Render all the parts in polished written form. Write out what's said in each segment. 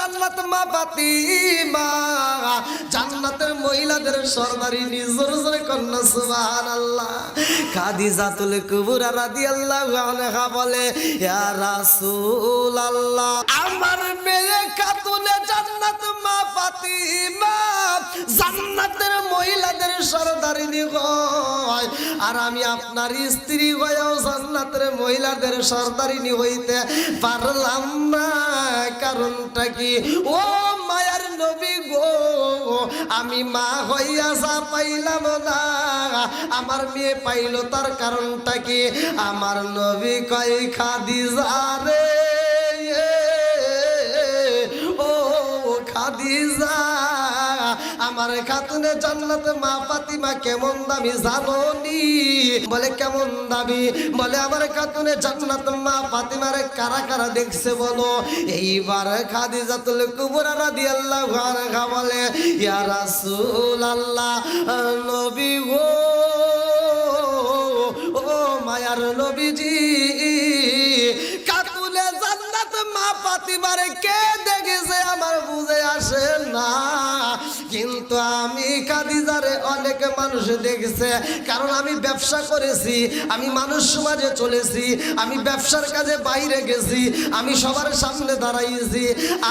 জান্নাত মা ফাতিমা জান্নাতের মহিলাদের সরদারি নিজর জোরে কন্যা সুবহানাল্লাহ। খাদিজাতুল কুবরা রাদিয়াল্লাহু আনহা বলে ইয়া রাসূলুল্লাহ আমার মেয়ে খাতুনে জান্নাত মা ফাতিমা জান্নাতের মহিলাদের সরদারিনী হয়, আর আমি আপনার স্ত্রী হয়েও জান্নাতের মহিলাদের সরদারিনী হইতে পারলাম না। কারণটা কি? ও মায়ার নবী গো, আমি মা হইয়া যা পাইলাম না, আমার মেয়ে পাইল, তার কারণটা কি? আমার নবী কয় খাদিজা রে, ও খাদিজা আমার খাতুনে জান্নাত মা ফাতিমা কেমন দামি জানোনি? বলে কেমন দামি? বলে আমার খাতুনে জান্নাত মা ফাতিমার কারা কারা দেখছে বলো? এইবার খাদিজাতুল কুবরা রাদিয়াল্লাহু আনহা বলে ইয়া রাসূলুল্লাহ নবী গো, ও মায়ার নবীজি খাতুনে জান্নাত মা ফাতিমারে কে দেখেছে আমার বুঝে আসে না, কিন্তু আমি খাদিজারে অনেক মানুষ দেখছে। কারণ আমি ব্যবসা করেছি, আমি মানুষ সমাজে চলেছি, আমি ব্যবসার কাজে বাইরে গেছি, আমি সবার সামনে দাঁড়াইছি।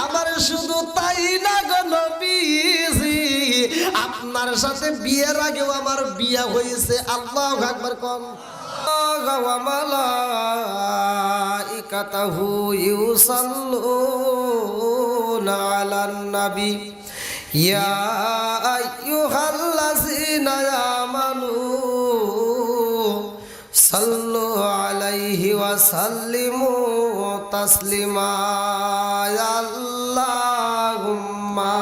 আবার শুধু তাই না গো নবীজি, আপনার সাথে বিয়ের আগেও আমার বিয়ে হয়েছে। আল্লাহু আকবার কোন মালাইকাতাহু ইউসাল্লুনা আলান নবী ইয়া আইয়ুহাল্লাযীনা আমানু সাল্লু আলাইহি ওয়া সাল্লিমু তাসলিমা। আল্লাহুম্মা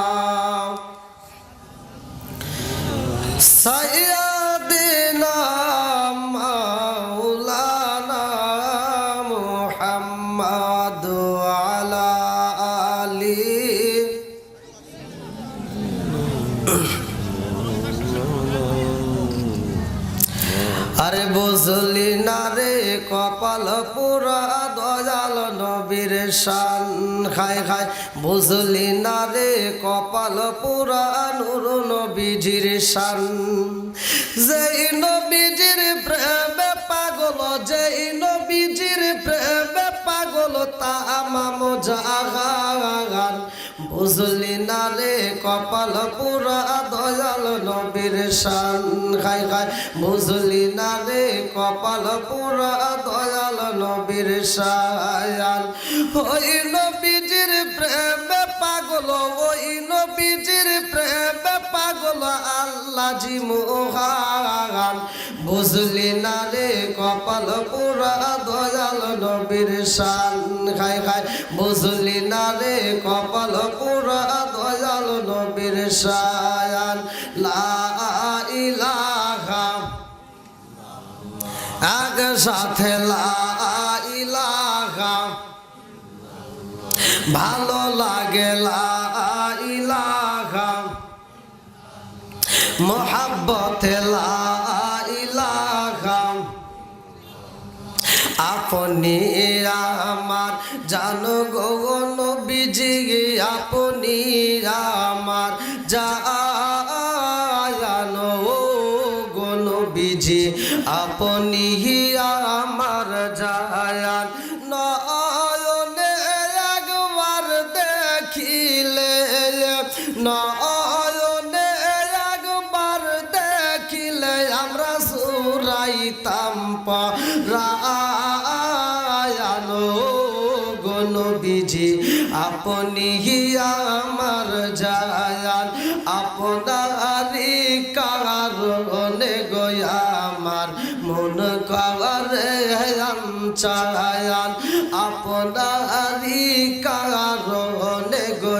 সাইয়্যিদিনা মাওলানা মুহাম্মাদ আলা আলি। আরে বুঝলি না রে কপাল পুরা দয়াল নবীর শান, খায় খায় বুঝলি না রে কপাল পুরা নূর নবীজির শান। যেই নবীজির প্রেমে পাগল, যেই নবীজির প্রেমে পাগল তামাম জাহান। বুঝলি না রে কপাল পুরা দয়াল নবীর শান, খায় খায় বুঝলি না রে কপাল পুরা দয়াল নবীর শান। ওই নবীজির প্রেমে পাগল, ওই নবীজির প্রেমে পাগল আল্লাহ জি মোহান। বুঝলি না রে কপাল পুরা দয়াল নবীর শান, খায় খায় বুঝলি না রে কপাল পুরা দয়াল নবীর শান। লা ইলাহা আগ সাথে লা ইলাহা, ভালো লাগে লা ইলাহা, মোহাব্বতে লা ইলাহা। আপনি আমার জানো গো নবীজি, আপনি আমার জানো গো নবীজি, আপনি আমার জায়ান। নয়নে একবার দেখিলে, নয়নে একবার দেখিলে আমরা সুরাইতাম পরায়ান গো নবীজি, আপনি আমার জায়ান। আপনারি কারণে গো আমার মন করে চায়ান, আপনারি কারণে গো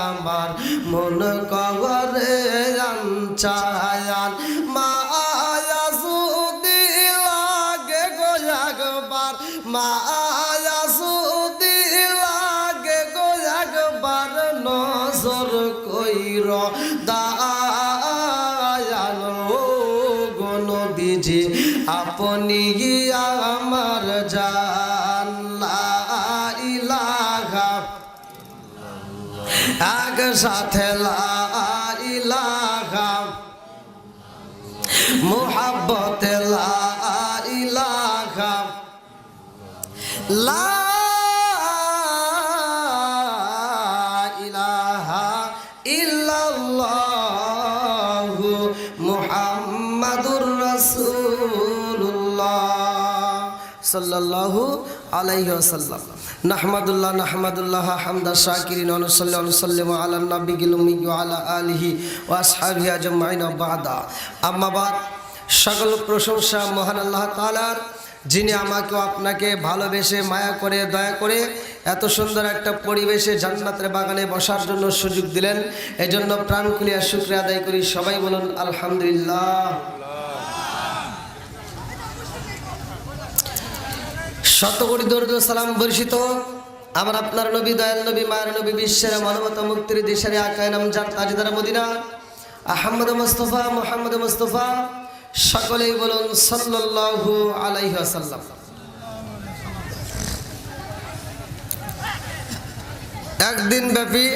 আমার মন করে চায়ান। মায়া যদি লাগে গো একবার, মায়া যদি লাগে গো একবার নজর কইর দায়ান গো নবীজি, আপনি আমার জান। লা ইলাহা একসাথে লা ইলাহা মুহাব্বতে লা ইলাহা লা ইলাহা ইল্লাল্লাহু মুহাম্মাদুর রাসূলুল্লাহ সাল্লাল্লাহু আলাইহি ওয়াসাল্লাম। নাহমাদুল্লাহ হামদা শাকিরিন ওয়া নুসাল্লিমু আলা নবিয়িল উম্মি ওয়া আলা আলিহি ওয়া আসহাবিহি আজমাইন বা'দা। আম্মা বাদ, সকল প্রশংসা মহান আল্লাহ তাআলার, যিনি আমাকে আপনাকে ভালোবেসে মায়া করে দয়া করে এত সুন্দর একটা পরিবেশে জান্নাতের বাগানে বসার জন্য সুযোগ দিলেন। এজন্য প্রাণ খুলিয়া শুকরিয়া আদায় করি। সবাই বলুন আলহামদুলিল্লাহ। শতকোটি দরুদ ও সালাম বর্ষিত আমার আপনার নবী, দয়াল নবী, মায়ের নবী, বিশ্বের মানবতা মুক্তির দিশারি আকায়ে নামজাদ তাজদার মদিনা আহমদ মুস্তাফা মুহাম্মদ মুস্তাফা, সকলেই বলুন সাল্লাল্লাহু আলাইহি ওয়াসাল্লাম। একদিন ব্যাপী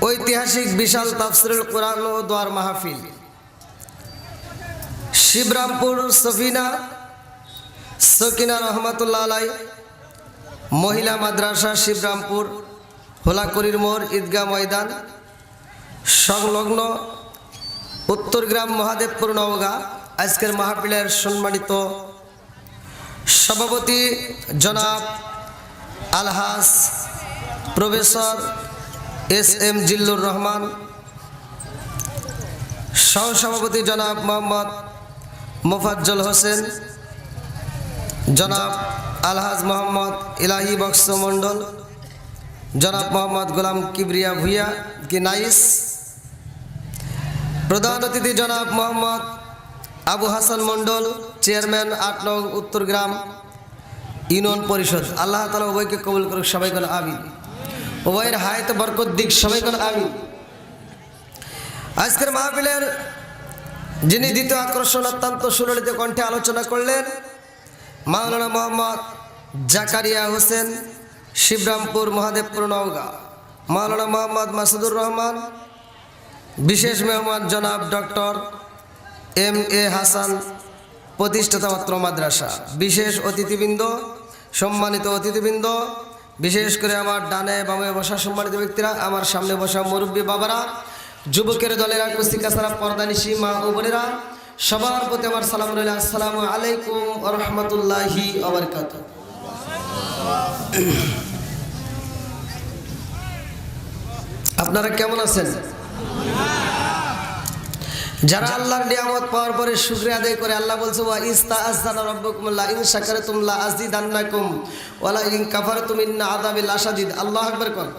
ঐতিহাসিক বিশাল তাফসীরুল কোরআন ও দোয়ার মাহফিল শিবরামপুর সকিনা রহমাতুল্লাহ আলাই মহিলা মাদ্রাসা শিবরামপুর হোলাকড়ির মোড় ঈদগাহ ময়দান সংলগ্ন উত্তরগ্রাম মহাদেবপুর নওগাঁ। আজকের মাহফিলের সম্মানিত সভাপতি জনাব আলহাজ প্রফেসর এস.এম. জিল্লুর রহমান, সহসভাপতি জনাব মোহাম্মদ মোফাজ্জল হোসেন, জনাব আলহাজ মোহাম্মদ ইলাহি বক্স মণ্ডল, জনাব মোহাম্মদ গোলাম কিবরিয়া ভুইয়া কি নাইস, প্রধান অতিথি জনাব মোহাম্মদ আবু হাসান মণ্ডল, চেয়ারম্যান ৮ নং উত্তরগ্রাম ইউনিয়ন পরিষদ। আল্লাহ তাআলা উভয়কে কবুল করুক, সবাই বলেন আমিন। উভয়ের হায়াতে বরকত দিক, সবাই বলেন আমিন। আজকের মাহফিলের যিনি দ্বিতীয় আকর্ষণ অত্যন্ত সুললিত কণ্ঠে আলোচনা করলেন, মাওলানা মোহাম্মদ জাকারিয়া হোসেন, শিবরামপুর মহাদেবপুর নওগাঁ। মাওলানা মোহাম্মদ মাসুদুর রহমান, বিশেষ মেহমান জনাব ডক্টর এম.এ. হাসান, প্রতিষ্ঠাতা অত্র মাদ্রাসা। বিশেষ অতিথিবৃন্দ, সম্মানিত অতিথিবৃন্দ, বিশেষ করে আমার ডানে বামে বসা সম্মানিত ব্যক্তিরা, আমার সামনে বসা মুরব্বী বাবারা, যুবকের দলেরা, কুস্তিকা সারা পর্দানিশী মা ও বোনেরা, সবার প্রতি আমার সালাম রইল। আসসালামু আলাইকুম ওয়া রাহমাতুল্লাহি ওয়া বারাকাতুহু। আপনারা কেমন আছেন? যারা আল্লাহর নিয়ামত পাওয়ার পরে শুকরিয়া আদায় করে, আল্লাহ বলছে ওয়া ইস্তাআযানা রাব্বুকুম লা ইন শাকারতুম লা আযীদান্নাকুম ওয়া লা ইন কাফারতুম ইন্না আযাবি লাশাদীদ। আল্লাহু আকবার কোন।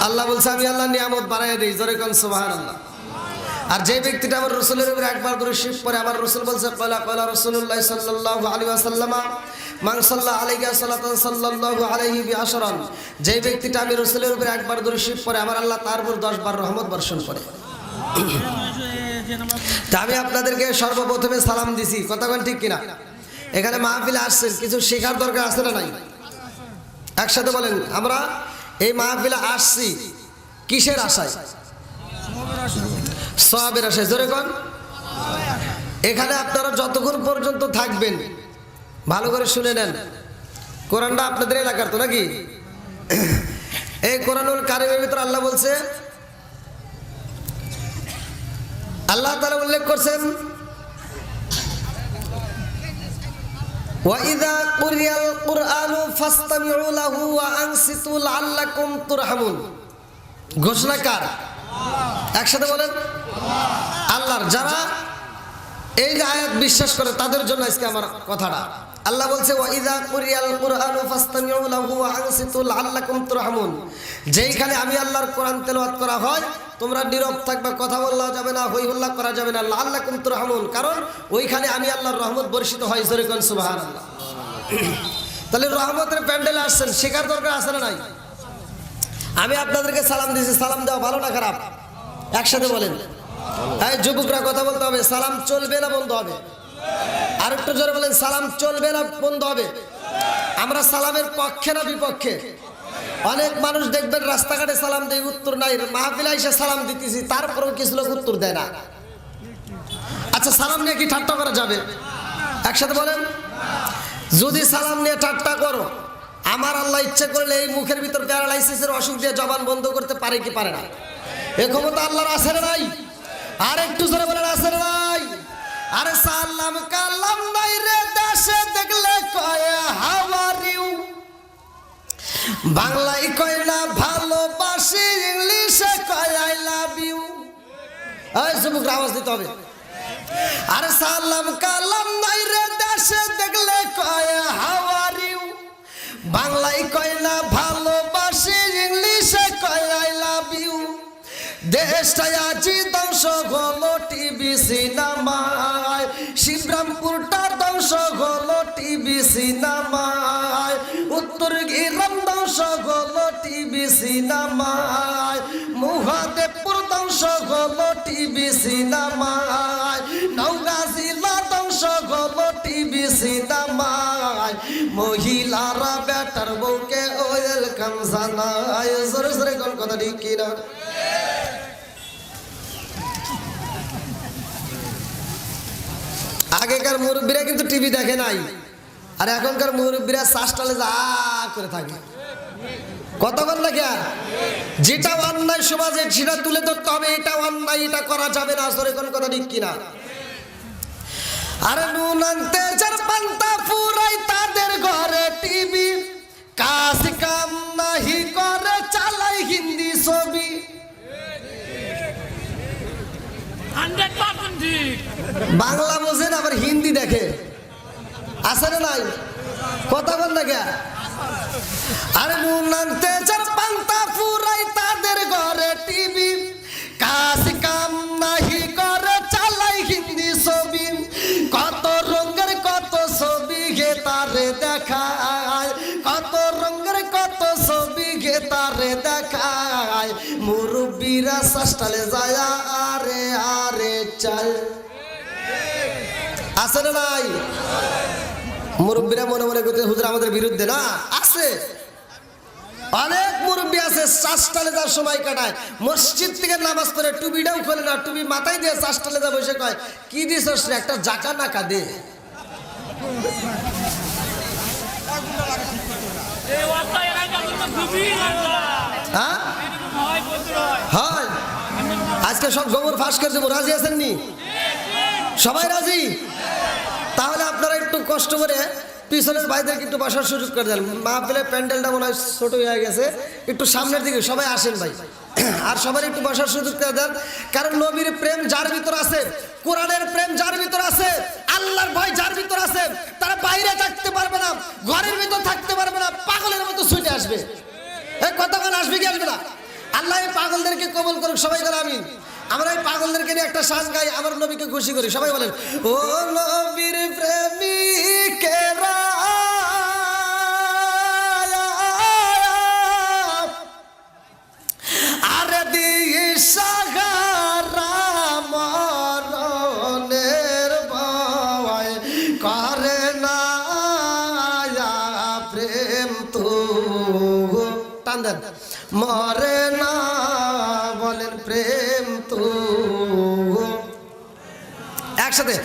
আল্লাহ বলছে আমি আল্লাহর নিয়ামত বাড়ায় দেই, জোরে কোন সুবহানাল্লাহ। আর যে ব্যক্তিটা আমার রাসূলের উপরে একবার দরুদ শরীফ পড়ে, আমার রাসূল বলছে ক্বালা রাসূলুল্লাহ সাল্লাল্লাহু আলাইহি ওয়াসাল্লাম মান সাল্লা আলাইহি সাল্লাতান সাল্লাল্লাহু আলাইহি বিআশরান, যে ব্যক্তিটা আমি রাসূলের উপরে একবার দরুদ শরীফ পড়ে, আমার আল্লাহ তার উপর 10 বার রহমত বর্ষণ করে। তা আমি আপনাদেরকে সর্বপ্রথমে সালাম দিছি, কথা কোন ঠিক কিনা? এখানে মাহফিলে আসছেন, কিছু শেখার দরকার আছে না নাই? একসাথে বলেন, আমরা এই মাহফিলে আসছি কিসের আশায়? সওয়াবের আশায়, জোরে কোন। এখানে আপনারা যতক্ষণ পর্যন্ত থাকবেন ভালো করে শুনে নেন, কোরআনটা আপনাদের এলাকার তো নাকি? এই কোরআনুল কারীমের ভিতরে আল্লাহ বলছে, আল্লাহ তাআলা উল্লেখ করছেন ওয়া ইযা কুরিয়াল কুরআনু ফাসতামিউ লাহু ওয়া আনসিতু লাআল্লাকুম তুরহামুন। ঘোষণা কার? একসাথে বলেন আল্লাহর। যারা এই যে আয়াত বিশ্বাস করে তাদের জন্য আজকে আমার কথাটা। আল্লাহ বলছে ওয়া ইযা কুরিয়াল কুরআনু ফাসতামিউ লাহু ওয়া আনসিতু লাআল্লাকুম তুরহামুন, যেইখানে আমি আল্লাহর কোরআন তেলাওয়াত করা হয় তোমরা নীরব থাকবে, কথা বলা যাবে না, হই হল্লা করা যাবে না। লাআল্লাকুম তুরহামুন, কারণ ওইখানে আমি আল্লাহর রহমত বর্ষিত হয়, জোরে কোন সুবহানাল্লাহ। তাহলে রহমতের প্যান্ডেলে আসছেন, শেখার দরকার আছে না নাই? আমি আপনাদেরকে সালাম দিয়েছি, সালাম দেওয়া ভালো না খারাপ? একসাথে বলেন। এই যুবকরা কথা বলতে হবে, সালাম চলবে না বন্ধ হবে? আর একটু জোরে বলেন, সালাম চলবে না বন্ধ হবে? আমরা সালামের পক্ষে না বিপক্ষে? অনেক মানুষ দেখবেন রাস্তাঘাটে সালাম দেয়, উত্তর নাই। মাহফিলে এসে সালাম দিতেছি, তারপরেও কিছু লোক উত্তর দেয় না। আচ্ছা, সালাম নিয়ে কি ঠাট্টা করা যাবে? একসাথে বলেন। যদি সালাম নিয়ে ঠাট্টা করো, আমার আল্লাহ ইচ্ছে করলে এই মুখের ভিতর প্যারালাইসিসের অসুখ দিয়ে জবান বন্ধ করতে পারে কি পারে না? এ ক্ষমতা আল্লাহর আছে না নাই? আর একটু জোরে বলেন, আছে না নাই? আরে সালাম কালাম নাই রে দেশে দেখলে কয় হাউ আর ইউ, বাংলায় কয় না ভালোবাসি, ইংলিশে কয় আই লাভ ইউ। এই যুবক, আওয়াজ দিতে হবে। আরে সালাম কালাম নাই রে দেশে দেখলে কয় হাউ আর ইউ, বাংলায় কয় না ভালোবাসি, ইংলিশে কয় আই লাভ ইউ। দেশটায় আজি ধ্বংস হলো টিভি সিনেমায়, শিবরামপুরটা ধ্বংস হলো টিভি সিনেমায়, উত্তর গ্রাম ধ্বংস হলো টিভি সিনেমায়, মহাদেবপুর ধ্বংস হলো টিভি সিনেমায়, নওগাঁ জেলা ধ্বংস হলো টিভি সিনেমায়, মহিলারা বেটার বউকে ওয়েলকাম জানায়। জোরে জোরে কোন কথা ঠিক কিনা? আগেকার মুরব্বীরা কিন্তু টিভি দেখে নাই, আর এখনকার মুরব্বীরা শ্বাসটালে যা করে থাকে। কতক্ষণ লাগে? যেটা অন্যায় সমাজে সেটা তুলে ধরতে হবে, এটা অন্যায়, এটা করা যাবে না। আসলে কোন কথা ঠিক কিনা? আরে নুন আনতে যার পান্তা ফুরাই তাদের ঘরে টিভি, কাজ কাম নাহি করে চালাই হিন্দি ছবি। বাংলা বোঝেন আবার হিন্দি দেখে, আছে না নাই? কথা বল না কে? আরে নুন আনতে যার পান্তা ফুরাই তাদের ঘরে টিভি, কাজ কাম নাহি করে চালাই হিন্দি ছবি। কত রঙের কত ছবি গে তারে দেখায়, কত রঙের কত ছবি গে তারে দেখায়, মুরব্বীরা শ্বাসটালে যায় আরে আরে চাল। আছে না নাই? মুরব্বীরা মনে মনে করতে হুজুর আমাদের বিরুদ্ধে না, আছে অনেক মুরব্বী আছে শ্বাসটালে যাওয়ার সময় কাটায়, মসজিদ থেকে নামাজ পড়ে টুপিটাও খোলে না, টুপি মাথায় দিয়ে শ্বাসটালে যা বসে কয় কি দিস একটা জাকা নাকা দে। হ্যাঁ হয়, আজকে সব গোবর ফাঁস করে দেবো। রাজি আছেন নি? সবাই রাজি? তাহলে আপনারা একটু কষ্ট করে পিছনের ভাইদেরকে একটু বসার সুযোগ করে দেন। মাহফিলে প্যান্ডেলটা মনে হয় ছোট হয়ে গেছে, একটু সামনের দিকে সবাই আসেন ভাই, আর সবাই একটু বসার সুযোগ করে দেন। কারণ নবীর প্রেম যার ভিতর আছে, কোরআনের প্রেম যার ভিতর আছে, আল্লাহর ভয় যার ভিতর আছে, তারা বাইরে থাকতে পারবে না, ঘরের ভিতর থাকতে পারবে না, পাগলের মতো ছুটে আসবে। এই কতক্ষণ আসবে কি আসবে না? আল্লাহ এই পাগলদেরকে কবুল করুক, সবাই করে আমিন। আমরা এই পাগলদেরকে নিয়ে একটা শান গাই, আমার নবীকে খুশি করি। সবাই বলেন, ও নবীর প্রেমিকেরা আরে দিশাহারা মরণের ভয় করে না প্রেম তো টান দেন, মরে না বলেন প্রেম তো। একসাথে,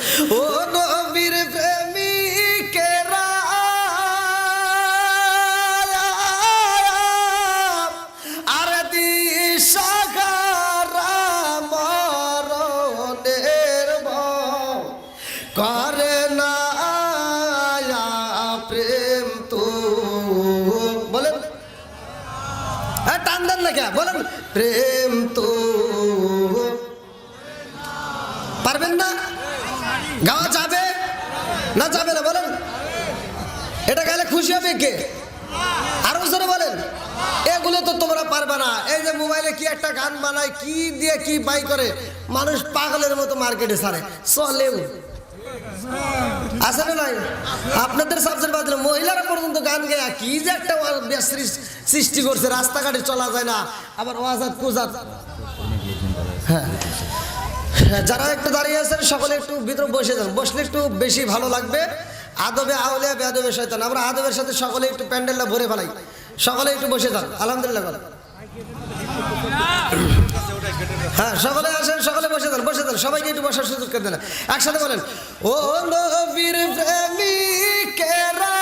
ও নবীর প্রেমিকেরা আর দিশাহারা মরণের ভয় করে না প্রেম তো। বলেন, টান দেন না কে? বলেন প্রেম তো। পারবেন না? গাওয়া যাবে না যাবে না? বলেন, এটা গাইলে খুশি হবে কে? আরো জোরে বলেন। এগুলো তো তোমরা পারবে না। এই যে মোবাইলে কি একটা গান বানায়, কি দিয়ে কি বাই করে, মানুষ পাগলের মতো মার্কেটে ছাড়ে, চলেও আছে না নাই? আপনাদের সাবজেক্ট বাদ দিলে মহিলারা পর্যন্ত গান গেয়া কি যে একটা সৃষ্টি করছে, রাস্তাঘাটে চলা যায় না, আবার ওয়াজাত কুজাত। হ্যাঁ, যারা একটু দাঁড়িয়ে আছেন সকলে একটু ভিতরে বসে যান, বসলে একটু বেশি ভালো লাগবে। আদবে আউলিয়া বেয়াদবে শয়তান, আমরা আদবের সাথে সকলে একটু প্যান্ডেলটা ভরে ফেলাই। সকলে একটু বসে যান, আলহামদুলিল্লাহ বলেন। হ্যাঁ সকলে আসেন, সকলে বসে যান, বসে যান, সবাইকে একটু বসার সুযোগ করে দেন। একসাথে বলেন, ও নবীর প্রেমিকেরা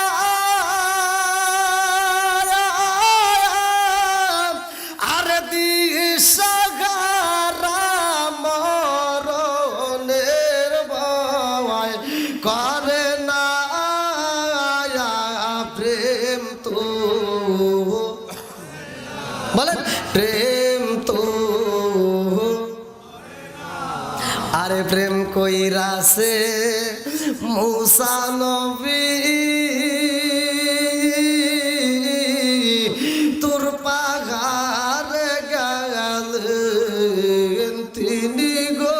আর দিশাহারা মরণের ভয় করে না প্রেম তো, বলেন প্রেম তো, আরে প্রেম কইরাছে মুসা নবী তোর পাগারে গেলেন তিনি গো,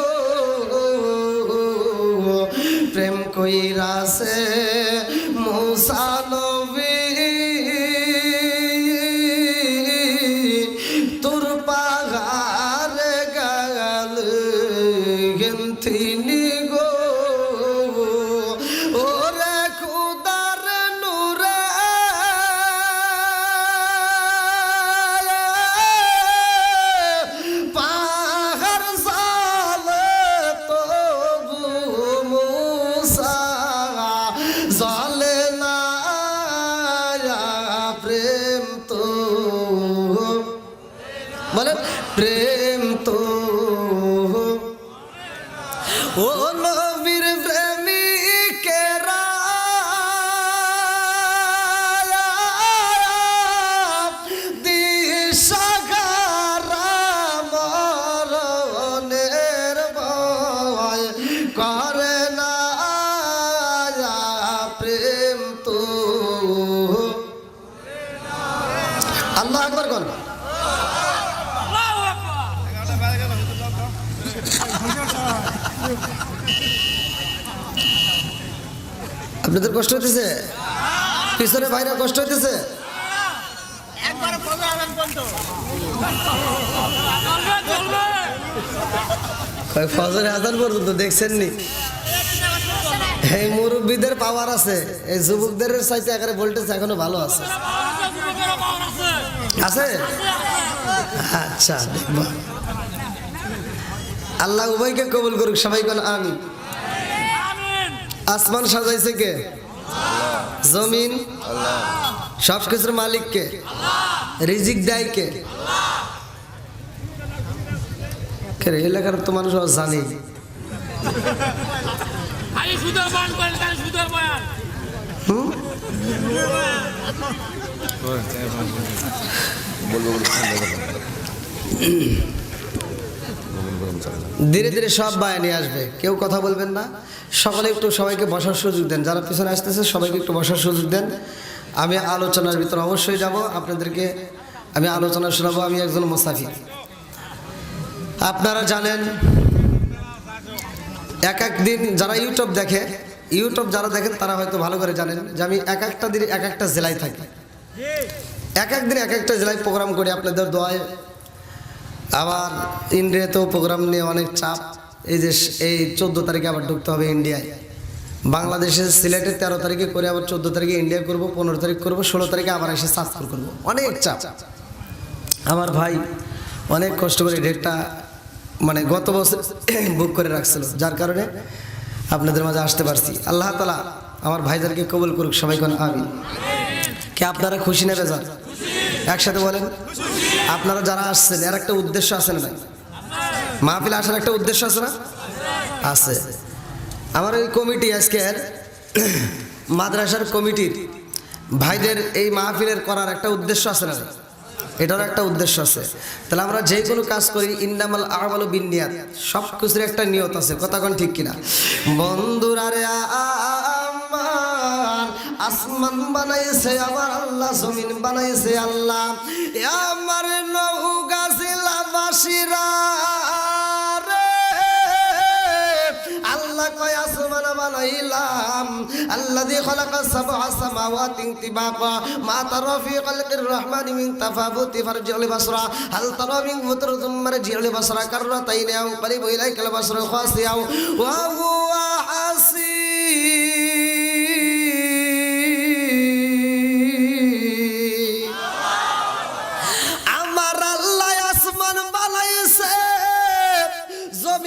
প্রেম কইরাছে মুসা নবী তোর পাগারে গেলেন তিনি গো, ওরে খুদার নূরে পাহাড় জালে তবু মুসা জালে না প্রেম তো, বলেন প্রেম তো, ও নবীর প্রেমিকেরা দিশাহারা মরণের ভয় করে না প্রেম তো, আল্লাহু আকবার বল। আপনাদের কষ্ট হইতেছে? পিছনে ভাইরা কষ্ট হইতেছে? ফজরের আজান পর্যন্ত দেখছেন নি? এই মুরব্বীদের পাওয়ার আছে, এই যুবকদের চাইতে একেবারে ভোল্টেজ এখনো ভালো আছে, আছে? আচ্ছা দেখবো, আল্লাহ উভয়কে কবুল করুক, সবাই কোন আমি। আসমান সাজাইছে কে? জমিন সবকিছুর মালিক কে? রিজিক দেয় কে? এলাকার তো মানুষ জানি, ধীরে ধীরে সব বায়ে নিয়ে আসবে, কেউ কথা বলবেন না, সকলে একটু সবাইকে বসার সুযোগ দেন, যারা পিছনে আসতেছে সবাইকে একটু বসার সুযোগ দেন। আমি আলোচনার ভিতর অবশ্যই যাব, আপনাদেরকে আমি আলোচনা শোনাবো। আমি একজন মুসাফির, আপনারা জানেন এক এক দিন যারা ইউটিউব যারা দেখেন তারা হয়তো ভালো করে জানেন যে আমি এক একটা দিন এক একটা জেলায় থাকি, এক এক দিন এক একটা জেলায় প্রোগ্রাম করি আপনাদের দোয়ায়। আবার ইন্ডিয়াতেও প্রোগ্রাম নিয়ে অনেক চাপ, এই 14 তারিখে আবার ঢুকতে হবে ইন্ডিয়ায়, বাংলাদেশের সিলেটে 13 তারিখে করে আবার 14 তারিখে ইন্ডিয়া করব, 15 তারিখ করব, 16 তারিখে আবার এসে চাঁদপুর করবো, অনেক চাপ। আমার ভাই অনেক কষ্ট করে ডেটটা মানে গত বছর বুক করে রাখছিল, যার কারণে আপনাদের মাঝে আসতে পারছি। আল্লাহ তাআলা আমার ভাইদেরকে কবুল করুক, সবাই কোন আমিন। কে আপনারা খুশি নেবে যান? একসাথে বলেন। আপনারা যারা আসছেন এর একটা উদ্দেশ্য আছে না? মাহফিলে আসার একটা উদ্দেশ্য আছে না? আছে। আমার ওই কমিটি আজকের মাদ্রাসার কমিটির ভাইদের এই মাহফিলের করার একটা উদ্দেশ্য আছে না? এটার একটা উদ্দেশ্য আছে। তাহলে আমরা যে কোনো কাজ করি ইন্নামাল আমালু বিন্নিয়াত, সব কিছুর একটা নিয়ত আছে, কথা কোন ঠিক কিনা? বন্ধুরা রে আমার আসমান বানাইছে আমার আল্লাহ, জমিন বানাইছে আল্লাহ, আমার নৌকা জেলাবাসীরা আল্লাহ কয় আসমান বানাইলাম, আল্লাযী খালাকা সাবআ সামাওয়াতি তিবাকা মা তারা ফী খালকির রহমানি মিন তাফাবুতি ফারজি'ল বাসরা হাল তারা মিন ফুতরাতিন মারজি'ল বাসরা কাররাতাইনি আও কারিবু ইলাইকাল বাসরা খাসিয়াও ওয়া হুয়া হাসিব।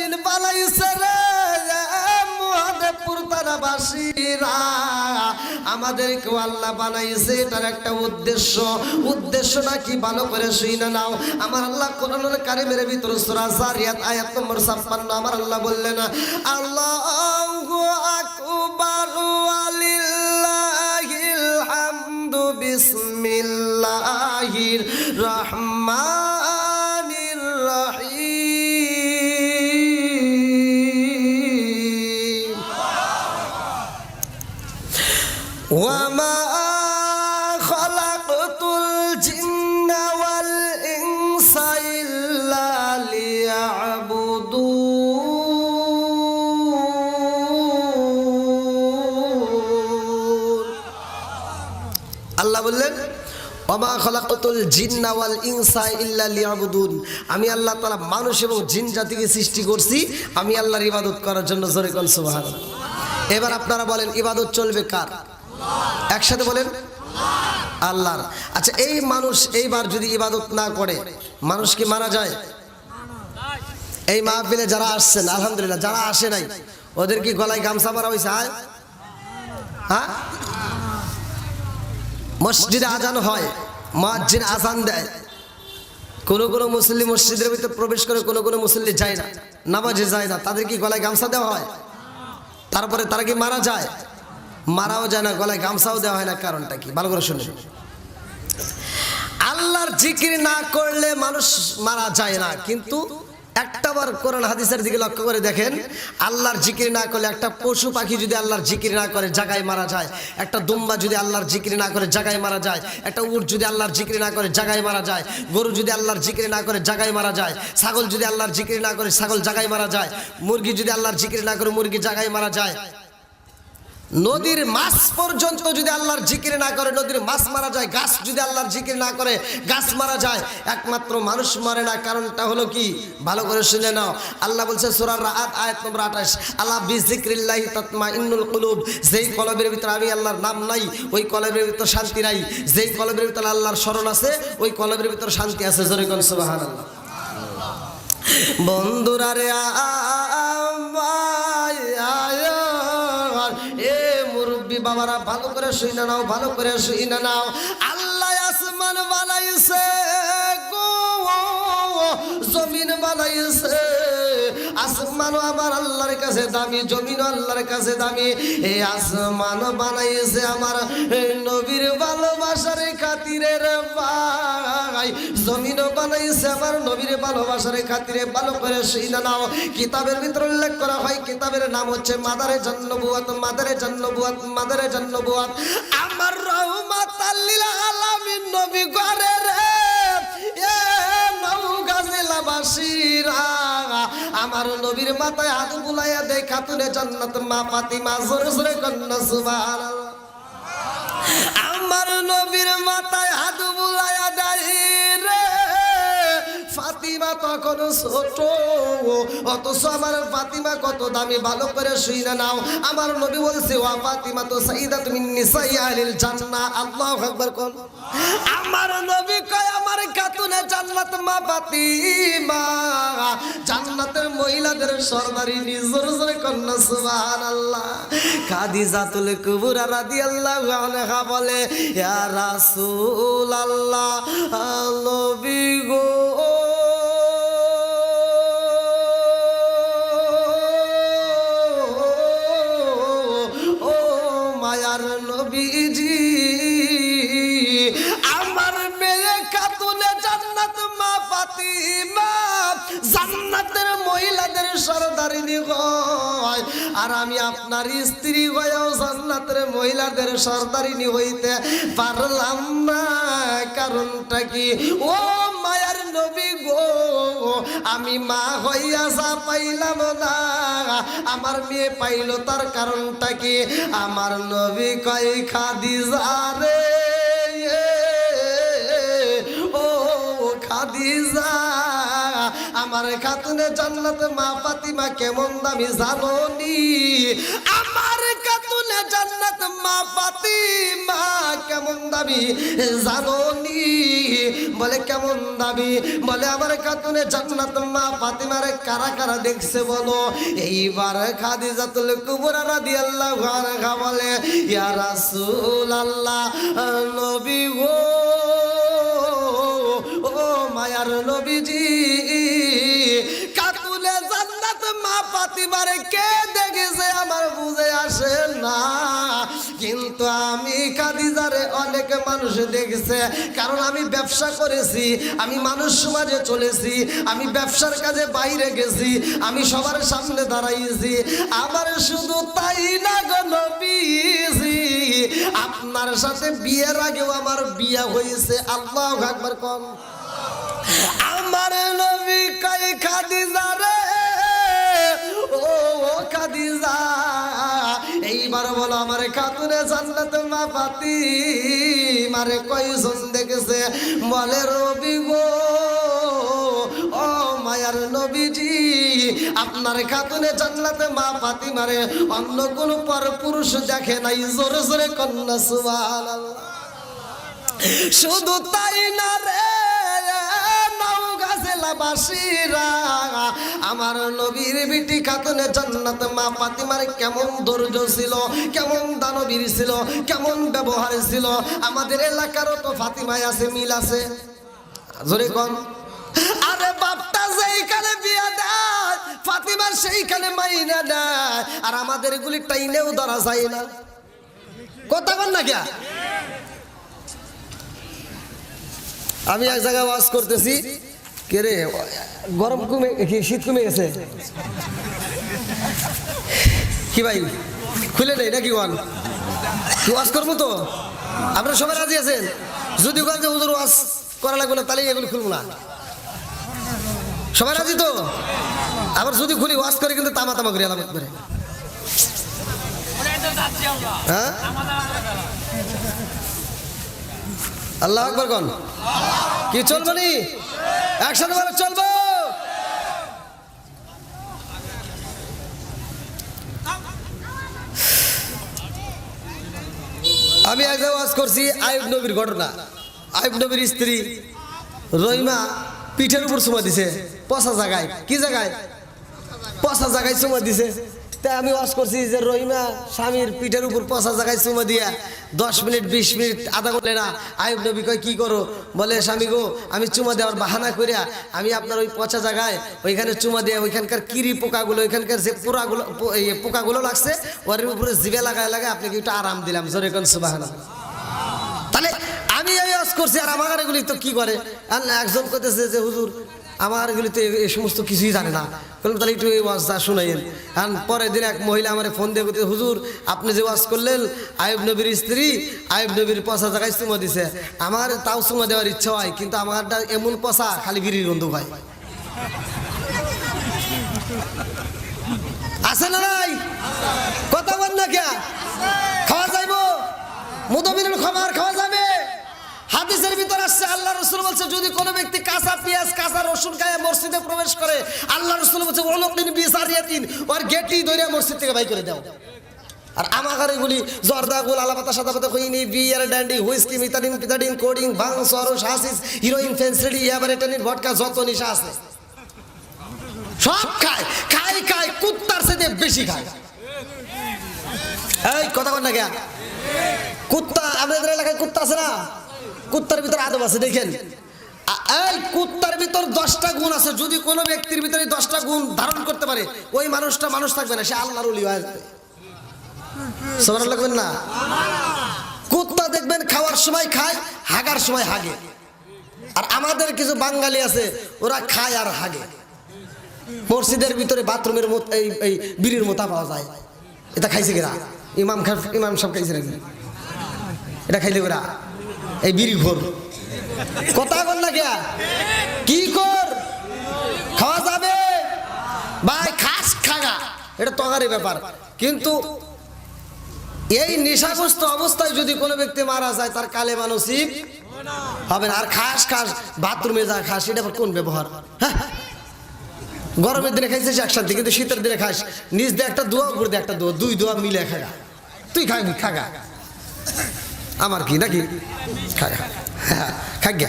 জমিন বানাইছে রে মহাদেবপুর তারাবাসীরা, আমাদেরকেও আল্লাহ বানাইছে। এটার একটা উদ্দেশ্যটা কি ভালো করে শুনে নাও। আমার আল্লাহ কোরআনুল কারীমের ভিতর সূরা যারিয়াত আয়াত নম্বর 56 আমার আল্লাহ বললেন, আল্লাহু আকবার ওয়ালিল্লাহিল হামদু বিসমিল্লাহির রহমানির রহিম। ওয়ামা খালাকতুল জিন্না ওয়াল ইনসা ইল্লা লিয়াবুদুন। আল্লাহ বললেন ওয়ামা খালাকতুল জিন্না ওয়াল ইনসা ইল্লা লিয়াবুদুন, আমি আল্লাহ তাআলা মানুষ এবং জিন জাতিকে সৃষ্টি করছি আমি আল্লাহর ইবাদত করার জন্য। জোরে কোন সুবহানাল্লাহ। এবার আপনারা বলেন ইবাদত চলবে কার? একসাথে বলেন আল্লাহর। আচ্ছা এই মানুষ এইবার যদি ইবাদত না করে মানুষ কি মারা যায়? এই মাহফিলে যারা আসছেন আলহামদুলিল্লাহ, যারা আসে নাই ওদের কি গলায় গামছা মারা হয়েছে? হ্যাঁ, মসজিদে আজান হয়, মুয়াজ্জিন আজান দেয়, কোন কোন মুসল্লি মসজিদের ভিতরে প্রবেশ করে, কোন কোন মুসল্লি যায় না, নামাজে যায় না, তাদের কি গলায় গামছা দেওয়া হয়? তারপরে তারা কি মারা যায়? মারাও যায় না, গলায় গামছাও দেওয়া হয় না। কারণটা কি? ভালো করে শুনুন। আল্লাহর জিকির না করলে মানুষ মারা যায় না, কিন্তু একটাবার কোরআন হাদিসের দিকে লক্ষ্য করে দেখেন, আল্লাহর জিকির না করলে একটা পশু পাখি যদি আল্লাহর জিকির না করে জায়গায় মারা যায়, একটা দুম্বা যদি আল্লাহর জিকির না করে জায়গায় মারা যায়, একটা উট যদি আল্লাহর জিকির না করে জায়গায় মারা যায়, গরু যদি আল্লাহর জিকির না করে জায়গায় মারা যায়, ছাগল যদি আল্লাহর জিকির না করে ছাগল জায়গায় মারা যায়, মুরগি যদি আল্লাহর জিকির না করে মুরগি জায়গায় মারা যায়, নদীর মাছ পর্যন্ত যদি আল্লাহর জিকির না করে নদীর মাছ মারা যায়, গাছ যদি আল্লাহর জিকির না করে গাছ মারা যায়। একমাত্র মানুষ মরে না, কারণটা হলো কি? ভালো করে শুনে নাও। আল্লাহ বলছে সূরা রাআদ আয়াত নম্বর 28, আলা বিযিকরিল্লাহি তাতমাইন্নুল কুলুব, যেই কলবের ভিতরে আমি আল্লাহর নাম নাই ওই কলবের ভিতর শান্তি নাই, যেই কলবের ভিতরে আল্লাহর স্মরণ আছে ওই কলবের ভিতর শান্তি আছে। জোরে কোন সুবহানাল্লাহ। বন্ধুরা রে বাবারা ভালো করে শুনে নাও, ভালো করে শুনে নাও। আল্লাহ আসমান বানাইছে গো, জমিন বানাইছে। আসমানও আমার আল্লাহর কাছে দামি, জমিনও আল্লাহর কাছে দামি। এই আসমান বানাইছে আমার নবীর ভালোবাসার খাতিরে রে ভাই, জমিনও বানাইছে আমার নবীর ভালোবাসার খাতিরে। ভালো করে শুনে নাও। কিতাবের ভিতরে উল্লেখ করা হয়, কিতাবের নাম হচ্ছে মাদারে জান্নবুয়াত, মাদারে জান্নবুয়াত, মাদারে জান্নবুয়াত। আমার রহমাতাল লিল আলামিন নবী ঘরে রে এ নওগাঁজিলাবাসীরা, আমার নবীর মাথায় হাত বুলাইয়া দেয় খাতুনে জান্নাত মা ফাতিমা। জোরে জোরে কন্যা সুবহানাল্লাহ। আমার নবীর মাথায় হাত বুলাইয়া দেয় রে ফাতিমা তখন ছোট, অথচ আমার ফাতিমা কত দামি। ভালো করে শুনে নাও। আমার নবী বলছে ওয়া ফাতিমা তো সাইয়্যিদাতু মিন নিসাই আহলিল জান্নাহ। আল্লাহু আকবার কোন। আমার নবী কয় আমার খাতুনে জান্নাত মা ফাতিমা জান্নাতের মহিলাদের সরদারিনী। জোরে জোরে কন্যা সুবহানাল্লাহ। খাদিজাতুল কুবরা রাদিয়াল্লাহু আনহা বলে ইয়া রাসূলুল্লাহ, নবী গো ও মায়ার নবীজি, আমার মেয়ে খাতুনে জান্নাত মা ফাতিমা জান্নাতের মহিলাদের সরদারিনী হয়, আর আমি আপনার স্ত্রী হয়েও জান্নাতের মহিলাদের সরদারিনী হইতে পারলাম না। কারণটা কি? ও মায়ার নবী গো, আমি মা হইয়া যা পাইলাম না আমার মেয়ে পাইল, তার কারণটা কি? আমার নবী কয় খাদিজা রে ও খাদিজা, আমার খাতুনে জান্নাত মা ফাতিমা কেমন দামি জানোনি? আমার খাতুনে জান্নাত মা ফাতিমা কেমন দামি জানোনি? বলে কেমন দাবি? বলে আমার খাতুনে জান্নাত মা ফাতিমারে কারা কারা দেখছে বলো। এইবার খাদিজাতুল কুবরা রাদিয়াল্লাহু আনহা বলে ইয়া রাসূলুল্লাহ, নবী গো, ও মায়ার নবীজি, খাতুনে জান্নাত মা ফাতিমারে কে দেখেছে আমার বুঝে আসে না, কিন্তু আমি খাদিজারে অনেক মানুষ দেখছে। কারণ আমি ব্যবসা করেছি, আমি মানুষ সমাজে চলেছি, আমি ব্যবসার কাজে বাইরে গেছি, আমি সবার সামনে দাঁড়াইছি। আবার শুধু তাই না গো নবীজি, আপনার সাথে বিয়ের আগেও আমার বিয়ে হয়েছে। আল্লাহু আকবার কোন। আমার নবী কই খাদিজা রে, ও খাদিজা, এইবার বলো আমার খাতুনে জান্নাত মা ফাতিমারে কয়জন দেখেছে? বলে রবি গো, ও মায়ার নবীজি, আপনার খাতুনে জান্নাতে মা ফাতিমারে অন্য কোন পরপুরুষ দেখে নাই। জোরে জোরে কন্যা সুবহানাল্লাহ। শুধু তাই না রে বাসীরা, আমার নবীর বিটি খাতুনে জান্নাত মা ফাতিমার কেমন ধৈর্য ছিল, কেমন দানবীর ছিল, কেমন ব্যবহার ছিল। আমাদের এলাকারও তো ফাতিমায় আছে, মিল আছে। জোরে কোন। আরে বাপটা যেইখানে বিয়া দেয় ফাতিমার সেইখানে মাইনা দেয়, আর আমাদের এগুলি টাইনেও ধরা যায় না। কথা বল না কে? আমি এক জায়গায় ওয়াজ করতেছি, কে রে গরম কমে কি শীত কমে গেছে কি ভাই? খুলে নেই নাকি ওয়ান? কি ওয়াজ করবো তো? আপনারা সবাই রাজি আছেন? যদি বলেন যে হুজুর ওয়াজ করা লাগবে না, তাহলে এগুলো খুলবো না। সবাই রাজি তো? আবার যদি খুলি ওয়াজ করে কিন্তু তামা তামা করে আলাদা করে। হ্যাঁ, আল্লাহু আকবার কোন। কি চলবো নি? একসাথে বলে চলবো। আমি এক ওয়াজ করছি আইয়ুব নবীর ঘটনা। আইয়ুব নবীর স্ত্রী রহিমা পিঠের উপর চুমা দিছে পচা জায়গায়। কি জায়গায়? পচা জায়গায় চুমা দিছে। তাই আমি ওয়াজ করছি যে রহিমা স্বামীর পিঠের উপর পচা জায়গায় চুমা দিয়া 10 মিনিট 20 মিনিট আধা ঘন্টা না। আইয়ুব নবী কয় কি করো? বলে স্বামী গো, আমি চুমা দেওয়ার বাহানা করিয়া আমি আপনার ওই পচা জায়গায় ওইখানে চুমা দিয়ে ওইখানকার কিরি পোকাগুলো, ওইখানকার যে পোড়াগুলো পোকাগুলো লাগছে ওর উপরে জিভে লাগায় লাগায় আপনাকে একটু আরাম দিলাম। জোরে কোন সুবহানাল্লাহ। তাহলে আমি এই ওয়াজ করছি, আর আমার এগুলি তো কি করে? একজন কইতেছে যে হুজুর আমার এগুলি তো এই সমস্ত কিছুই জানে না। বললাম তাহলে একটু এই ওয়াজটা শুনাইন। আর পরের দিন এক মহিলা আমার ফোন দিয়ে বলতে, হুজুর আপনি যে ওয়াজ করলেন আইয়ুব নবীর স্ত্রী আইয়ুব নবীর পচা জায়গায় চুমা দিছে, আমার তাও চুমা দেওয়ার ইচ্ছা হয়, কিন্তু আমারটা এমন পচা খালি বিড়ির গন্ধ হয়। আছে না নাই? কথা বল না কে? খাওয়া যাইব মুদবিনের খাবার খাওয়া যাবে। হাদিসের ভিতর আসছে আল্লাহ রাসূল বলছে যদি কোনো ব্যক্তি কাঁচা পেঁয়াজ কাঁচা রসুন খায় মসজিদে প্রবেশ করে, আল্লাহ রাসূল বলছে ওয়ালাকিন বিসারিয়াতিন, ওর গেটই ধরে মসজিদ থেকে বাইর করে দাও। আর আমার এগুলি জর্দা গোল আলাপাতা সাদা পাতা খইনি বিয়ার ড্যান্ডি হুইস্কি মিথাডিন পিথাডিন কোডিং ভাং সরস হাসিস হিরোইন ফেন্সিডি ইয়াবারেটানিন ভডকা যত নিশা আছে সব খায়। খাই খাই কুত্তার সাথে বেশি খায়। এই কথা বল না কে? কুত্তা আমাদের এলাকায় কুত্তা আছে না? কুত্তার ভিতর আদব আছে। দেখেন এই কুত্তার ভিতর 10টা গুণ আছে। যদি কোনো ব্যক্তির ভিতরে 10টা গুণ ধারণ করতে পারে, ওই মানুষটা মানুষ থাকবে না, সে আল্লাহর ওলি হয়ে যাবে। সুবহানাল্লাহ লাগবেন না? কুত্তা দেখবেন খাওয়ার সময় খায়, হাগার সময় হাগে। আর আমাদের কিছু বাঙালি আছে ওরা খায় আর হাগে। মসজিদের ভিতরে বাথরুমের এই বিড়ির মোতা পাওয়া যায়। এটা খাইছে কিনা? ইমাম সব খাইছে নাকি? এটা খাইলে ওরা এই বিড়ি ঘোর। কথা বল না কে? কি কর খাওয়া যাবে ভাই? খাস খাগা, এটা তগারি ব্যাপার। কিন্তু এই নেশাগ্রস্ত অবস্থায় যদি কোনো ব্যক্তি মারা যায় তার কালেমা নসিব হবে না। আর খাস খাস বাথরুমে যা খাস, এটা কোন ব্যবহার? হ্যাঁ, গরমের দিনে খাইছিস একসাথে, কিন্তু শীতের দিনে খাস নিজ দিয়ে একটা দোয়া, উপর দিয়ে একটা দোয়া, 2 দোয়া মিলে খাগা। তুই খাবি খাগা, আমার কি নাকি? খাগা খাগা।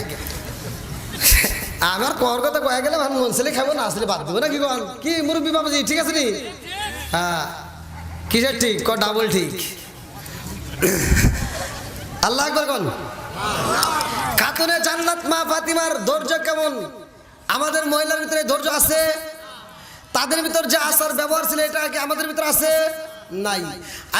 আমার কর কথা কয়ে গেলে আমার মন ছেলে খাবো না আসলে বাদ দেবো না কি কন কি মুরব্বী বাবাজি ঠিক আছে নি হ্যাঁ কিসের ঠিক ক ডাবল ঠিক আল্লাহ আকবার কোন খাতুনে জান্নাত মা ফাতিমার ধৈর্য কেমন আমাদের মহিলার ভিতরে ধৈর্য আছে তাদের ভিতর যে আসার ব্যবহার ছিল এটা কি আমাদের ভিতরে আছে নাই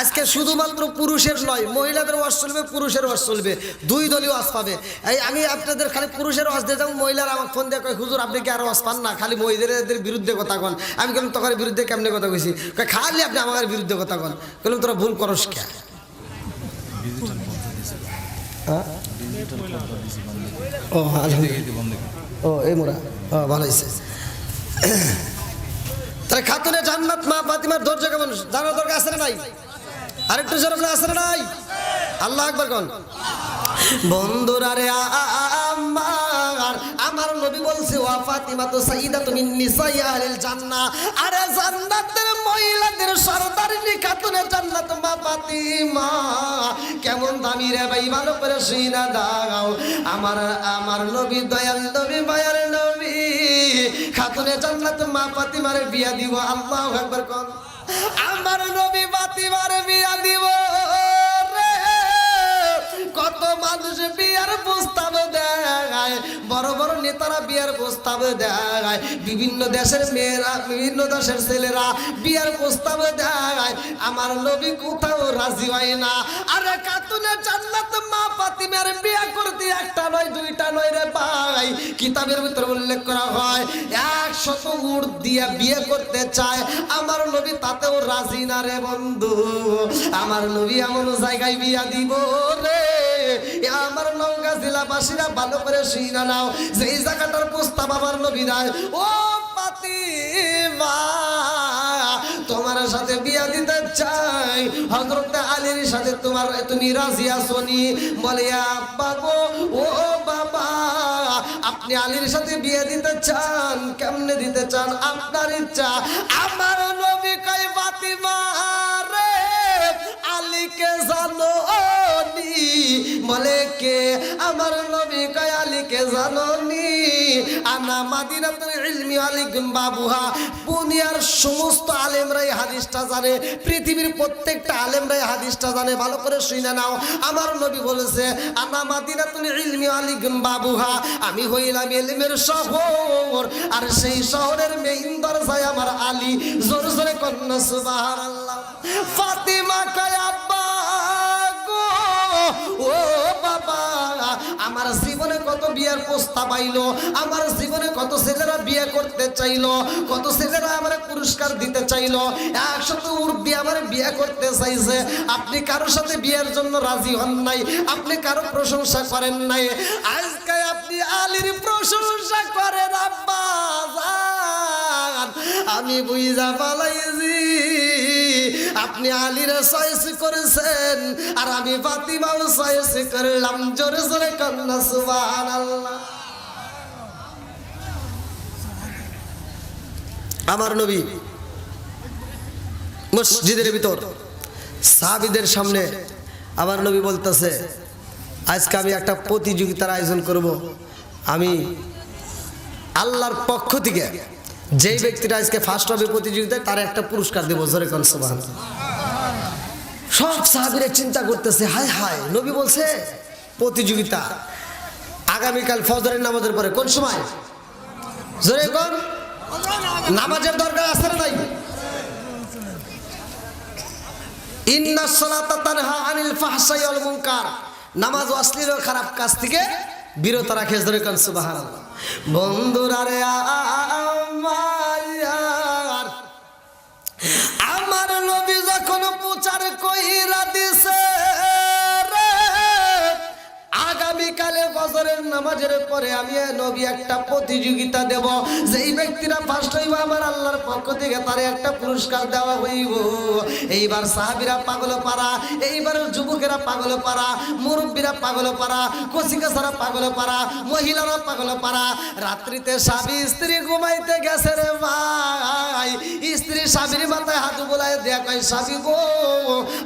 আজকে শুধুমাত্র পুরুষের নয় মহিলাদের ওয়াজ চলবে পুরুষের ওয়াজ চলবে দুই দলই ওয়াজ পাবে এই আমি আপনাদের খালি পুরুষের ওয়াজ দিয়ে যাবো মহিলারা আমাকে ফোন দিয়ে কয় হুজুর আপনি কি আর ওয়াজ পান না খালি মহিলাদের বিরুদ্ধে কথা কন আমি বললাম তোর বিরুদ্ধে কেমনে কথা কইছি খালি আপনি আমার বিরুদ্ধে কথা কন বললাম তোরা ভুল করস কে ও ও এই মোরা ও ভালো হয়েছে তাহলে খাতুনে জান্নাত মা ফাতিমার ধৈর্য কেমন জানার দরকার আছে না নাই আরেকটু জোরে বলে আছে না নাই আল্লাহ আকবার কোন বন্ধুরা রে আমার নবী বলছে ওয়া ফাতিমা তো সাইয়্যিদাতু মিন নিসাই আহলিল জান্নাহ আরে জান্নাতের মহিলাদের সরদারিনী খাতুনে জান্নাত মা ফাতিমা কেমন দামি রে ভাই ভালো করে শুইনা দাও আমার নবী দয়াল নবী মায়ার নবী খাতুনে জান্নাত মা ফাতিমার বিয়া দিব আল্লাহু আকবার কোন আমার নবী ফাতিমার বিয়া দিব কত মানুষ বিয়ার প্রস্তাব দেয় বড় বড় নেতারা বিয়ার প্রস্তাব দেয় বিভিন্ন দেশের মেয়েরা বিভিন্ন দেশের ছেলেরা বিয়ার প্রস্তাব দেয় আমার নবী কোথাও রাজি হয় না আরে খাতুনে জান্নাত মা ফাতিমার বিয়া করতে একটা নয় দুইটা নয় রে ভাই কিতাবের ভিতর উল্লেখ করা হয় 100 উট দিয়ে বিয়ে করতে চায় আমার নবী তাতেও রাজি না রে বন্ধু আমার নবী এমন জায়গায় বিয়া দিব রে আমার নওগাঁ জেলাবাসীরা ভালো করে শুইনা নাও যে এই জায়গাটার প্রস্তাব আমার নবী দেয় ও ফাতিমা তোমার সাথে বিয়া দিতে চাই হযরত আলীর সাথে তুমি রাজি আছো নি বলে আব্বা গো ও বাবা আপনি আলীর সাথে বিয়ে দিতে চান কেমনে দিতে চান আপনার ইচ্ছা আমার নবী কয় ফাতিমা রে আলীকে জানো নি বলে কে আমার নবী কয় আলীকে জানো নি আনা মাদিনাতুল ইলমি আলিকুম বাবুহা দুনিয়ার সমস্ত আলেমরাই হাদিসটা জানে পৃথিবীর প্রত্যেকটা আলেমরাই হাদিসটা জানে ভালো করে শুনে নাও আমার নবী বলেছে আনা মাদিনাতুল ইলমি আলিকুম বাবুহা আমি হইলাম ইলমের শহর আর সেই শহরের মেইন দরজায় আমার আলী জোরে জোরে কন্না সুবহানাল্লাহ ফাতিমা কয় আব্বা গো ও বাবা আমার জীবনে কত বিয়ের প্রস্তাব আইলো আমার জীবনে কত ছেলেরা বিয়ে করতে চাইলো কত ছেলেরা আমার পুরস্কার দিতে চাইলো 100 উট দিয়ে আমার বিয়ে করতে চাইছে আপনি কারোর সাথে বিয়ের জন্য রাজি হন নাই আপনি কারো প্রশংসা করেন নাই আজকে আপনি আলীর প্রশংসা করেন আব্বা জান আমি বুঝা পালাইছি আপনি আলীর চয়েস করেছেন আর আমি ফাতিমার চয়েস করলাম জোরে জোরে কান্না সুবহানাল্লাহ আমার নবী মসজিদের ভিতর সাহাবীদের সামনে আমার নবী বলতেছে আজকে আমি একটা প্রতিযোগিতার আয়োজন করব আমি আল্লাহর পক্ষ থেকে যেই ব্যক্তিটা আজকে ফার্স্ট হবে প্রতিযোগিতায় তার একটা পুরস্কার দেব জোরে কান সুবহানাল্লাহ সব সাহাবীরা চিন্তা করতেছে হায় হায় নবী বলছে প্রতিযোগিতা আগামীকাল ফজরের নামাজের পরে কোন সময় জোরে কোন নামাজের দরকার আছে না নাই ইন্নাস সালাতা তানহা আনিল ফাহশাই ওয়াল মুনকার নামাজ অশ্লীল ও খারাপ কাজ থেকে বিরত রাখে জোরে কোন সুবহানাল্লাহ বন্ধুরা রে আমার নবী যখন প্রচার কইরা দিছে আগামীকালে ফজরের নামাজের পরে আমি নবী একটা প্রতিযোগিতা দেব যেই ব্যক্তিরা ফার্স্ট হইব আমার আল্লাহর পক্ষ থেকে তারে একটা পুরস্কার দেওয়া হইব এইবার সাহাবীরা পাগল পারা এইবার যুবকেরা পাগল পারা মুরব্বীরা পাগল পারা কচিকাছারা পাগল পারা মহিলারা পাগল পারা রাত্রিতে স্বামী স্ত্রী ঘুমাইতে গেছে রে ভাই স্ত্রী স্বামীর মাথায় হাত বোলায় দেয়া কয় স্বামী গো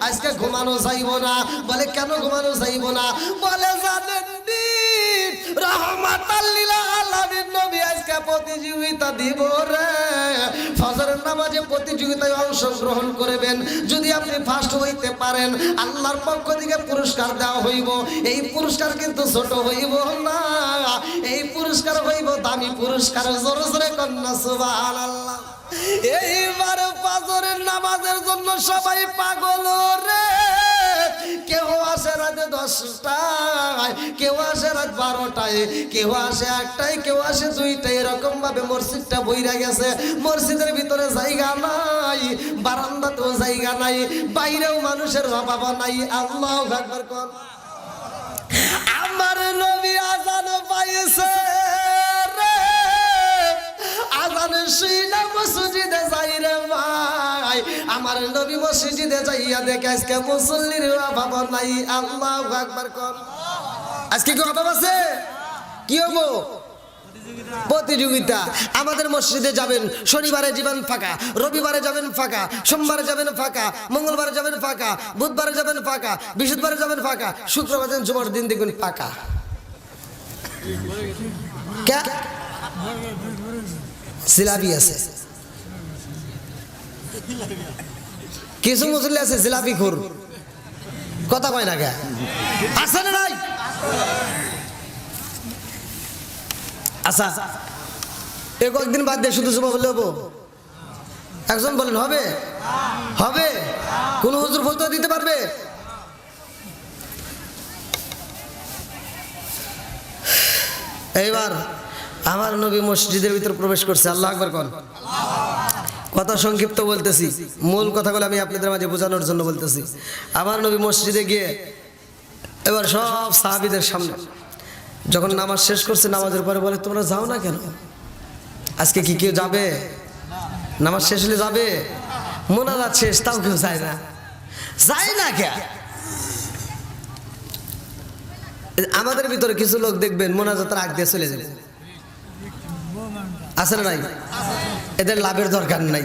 আজকে ঘুমানো যাইব না বলে কেন ঘুমানো যাইব না বলে জানেন রহমাতাল লিল আলামিন নবী প্রতিযোগিতা দিব রে, ফজরের নামাজে প্রতিযোগিতায় অংশগ্রহণ করবেন। যদি আপনি ফার্স্ট হইতে পারেন আল্লাহর পক্ষ থেকে পুরস্কার দেওয়া হইব। এই পুরস্কার কিন্তু ছোট হইব না, এই পুরস্কার হইব দামি পুরস্কার। জোরে জোরে কন্যা সুবহানাল্লাহ। এইবার ফজরের নামাজের জন্য সবাই পাগল রে। কেউ আসে রাতে 10টায়, কেউ আসে রাত 12টায়, কেউ আসে 1টায়, কেউ আসে 2টায়। এরকম ভাবে মসজিদটা বইরা গেছে। মসজিদের ভিতরে জায়গা নাই, বারান্দাতেও জায়গা নাই, বাইরেও মানুষের অভাব নাই। আল্লাহু আকবার কোন। আমার নবী আজান পাইছে রে, আজানে শুইনা মসজিদে যাই রে ভাই। আমার নবী মসজিদে যাইয়া দেখে আজকে মুসল্লির অভাব নাই। আল্লাহু আকবার কোন। আজকে কি অভাব আছে? কি হবো? প্রতিযোগিতা। আমাদের মসজিদে যাবেন, শনিবারে যাবেন ফাঁকা, রবিবারে যাবেন ফাঁকা, সোমবারে যাবেন ফাঁকা, মঙ্গলবারে যাবেন ফাঁকা, বুধবারে যাবেন ফাঁকা, বৃহস্পতিবারে যাবেন ফাঁকা, শুক্রবার দিন জুমার দিন দেখবেন ফাঁকা। কে জিলাপি আছে, কিছু মুসল্লি আছে জিলাপি খোর, কথা কয় না কে? আছে না নাই? আচ্ছা, এ কয়েকদিন বাদ দিয়ে শুধু জুমা বললে হবো? একজন বলেন হবে? হবে? কোন হুজুর ফতোয়া দিতে পারবে? এইবার আমার নবী মসজিদের ভিতর প্রবেশ করছে। আল্লাহু আকবার কোন। কথা সংক্ষিপ্ত বলতেছি, মূল কথাগুলো আমি আপনাদের মাঝে বোঝানোর জন্য বলতেছি। আমার নবী মসজিদে গিয়ে এবার সব সাহাবীদের সামনে যখন নামাজ শেষ করছে, নামাজের পরে বলে তোমরা যাও না কেন? আজকে কি কেউ যাবে? নামাজ শেষ হলে যাবে? মোনাজাত শেষ তাও কেউ যায় না, যায় না কে? আমাদের ভিতরে কিছু লোক দেখবেন মোনাজাতের আগ দিয়ে চলে যাবে, আছে না নাই? এদের লাভের দরকার নাই।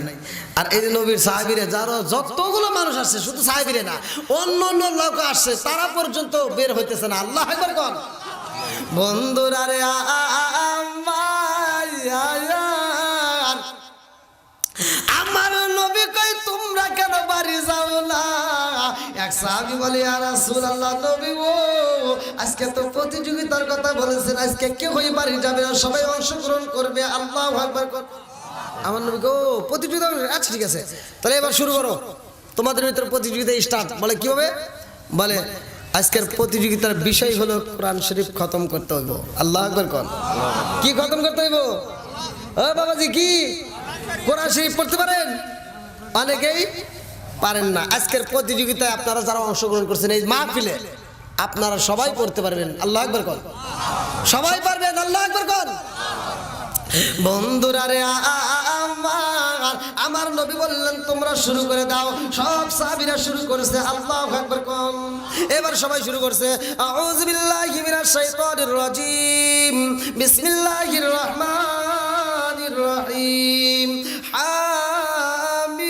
আর এই যে নবীর সাহাবীরা যারা যতগুলো মানুষ আসছে, শুধু সাহাবীরা না অন্য অন্য লোক আসছে, তারা পর্যন্ত বের হইতেছে না। আল্লাহু আকবার কোন। বন্ধুরা রে আমার নবী কই তোমরা কেন বাড়ি যাও না? এক সাহাবী বলে ইয়া রাসূলুল্লাহ, নবী ও আজকে তো প্রতিযোগিতার কথা বলেছেন, আজকে কেউ বাড়ি যাবে না, সবাই অংশগ্রহণ করবে। আল্লাহু আকবার কোন। আমার নবী গো প্রতিযোগিতা, আচ্ছা ঠিক আছে তাহলে এবার শুরু করো, তোমাদের ভিতরে প্রতিযোগিতা স্টার্ট। বলে কিভাবে? বলে আজকের প্রতিযোগিতার বিষয় হলো কোরআন শরীফ খতম করতে হইব। আল্লাহু আকবার কোন। কি খতম করতে হইব? ও বাবাজি, কি কোরআন শরীফ পড়তে পারেন? অনেকেই পারেন না। আজকের প্রতিযোগিতায় আপনারা যারা অংশগ্রহণ করছেন এই মাহফিলে, আপনারা সবাই পড়তে পারবেন। আল্লাহু আকবার কোন। সবাই পারবেন। আল্লাহু আকবার কোন। বন্ধুরা রে আমার নবী বললেন তোমরা শুরু করে দাও। সব সাহাবীরা শুরু করেছে। আল্লাহু আকবার কোন। এবার সবাই শুরু করছে। আউযু বিল্লাহি মিনাশ শাইতানির রাজীম, বিসমিল্লাহির রহমানির রহিম। হামিম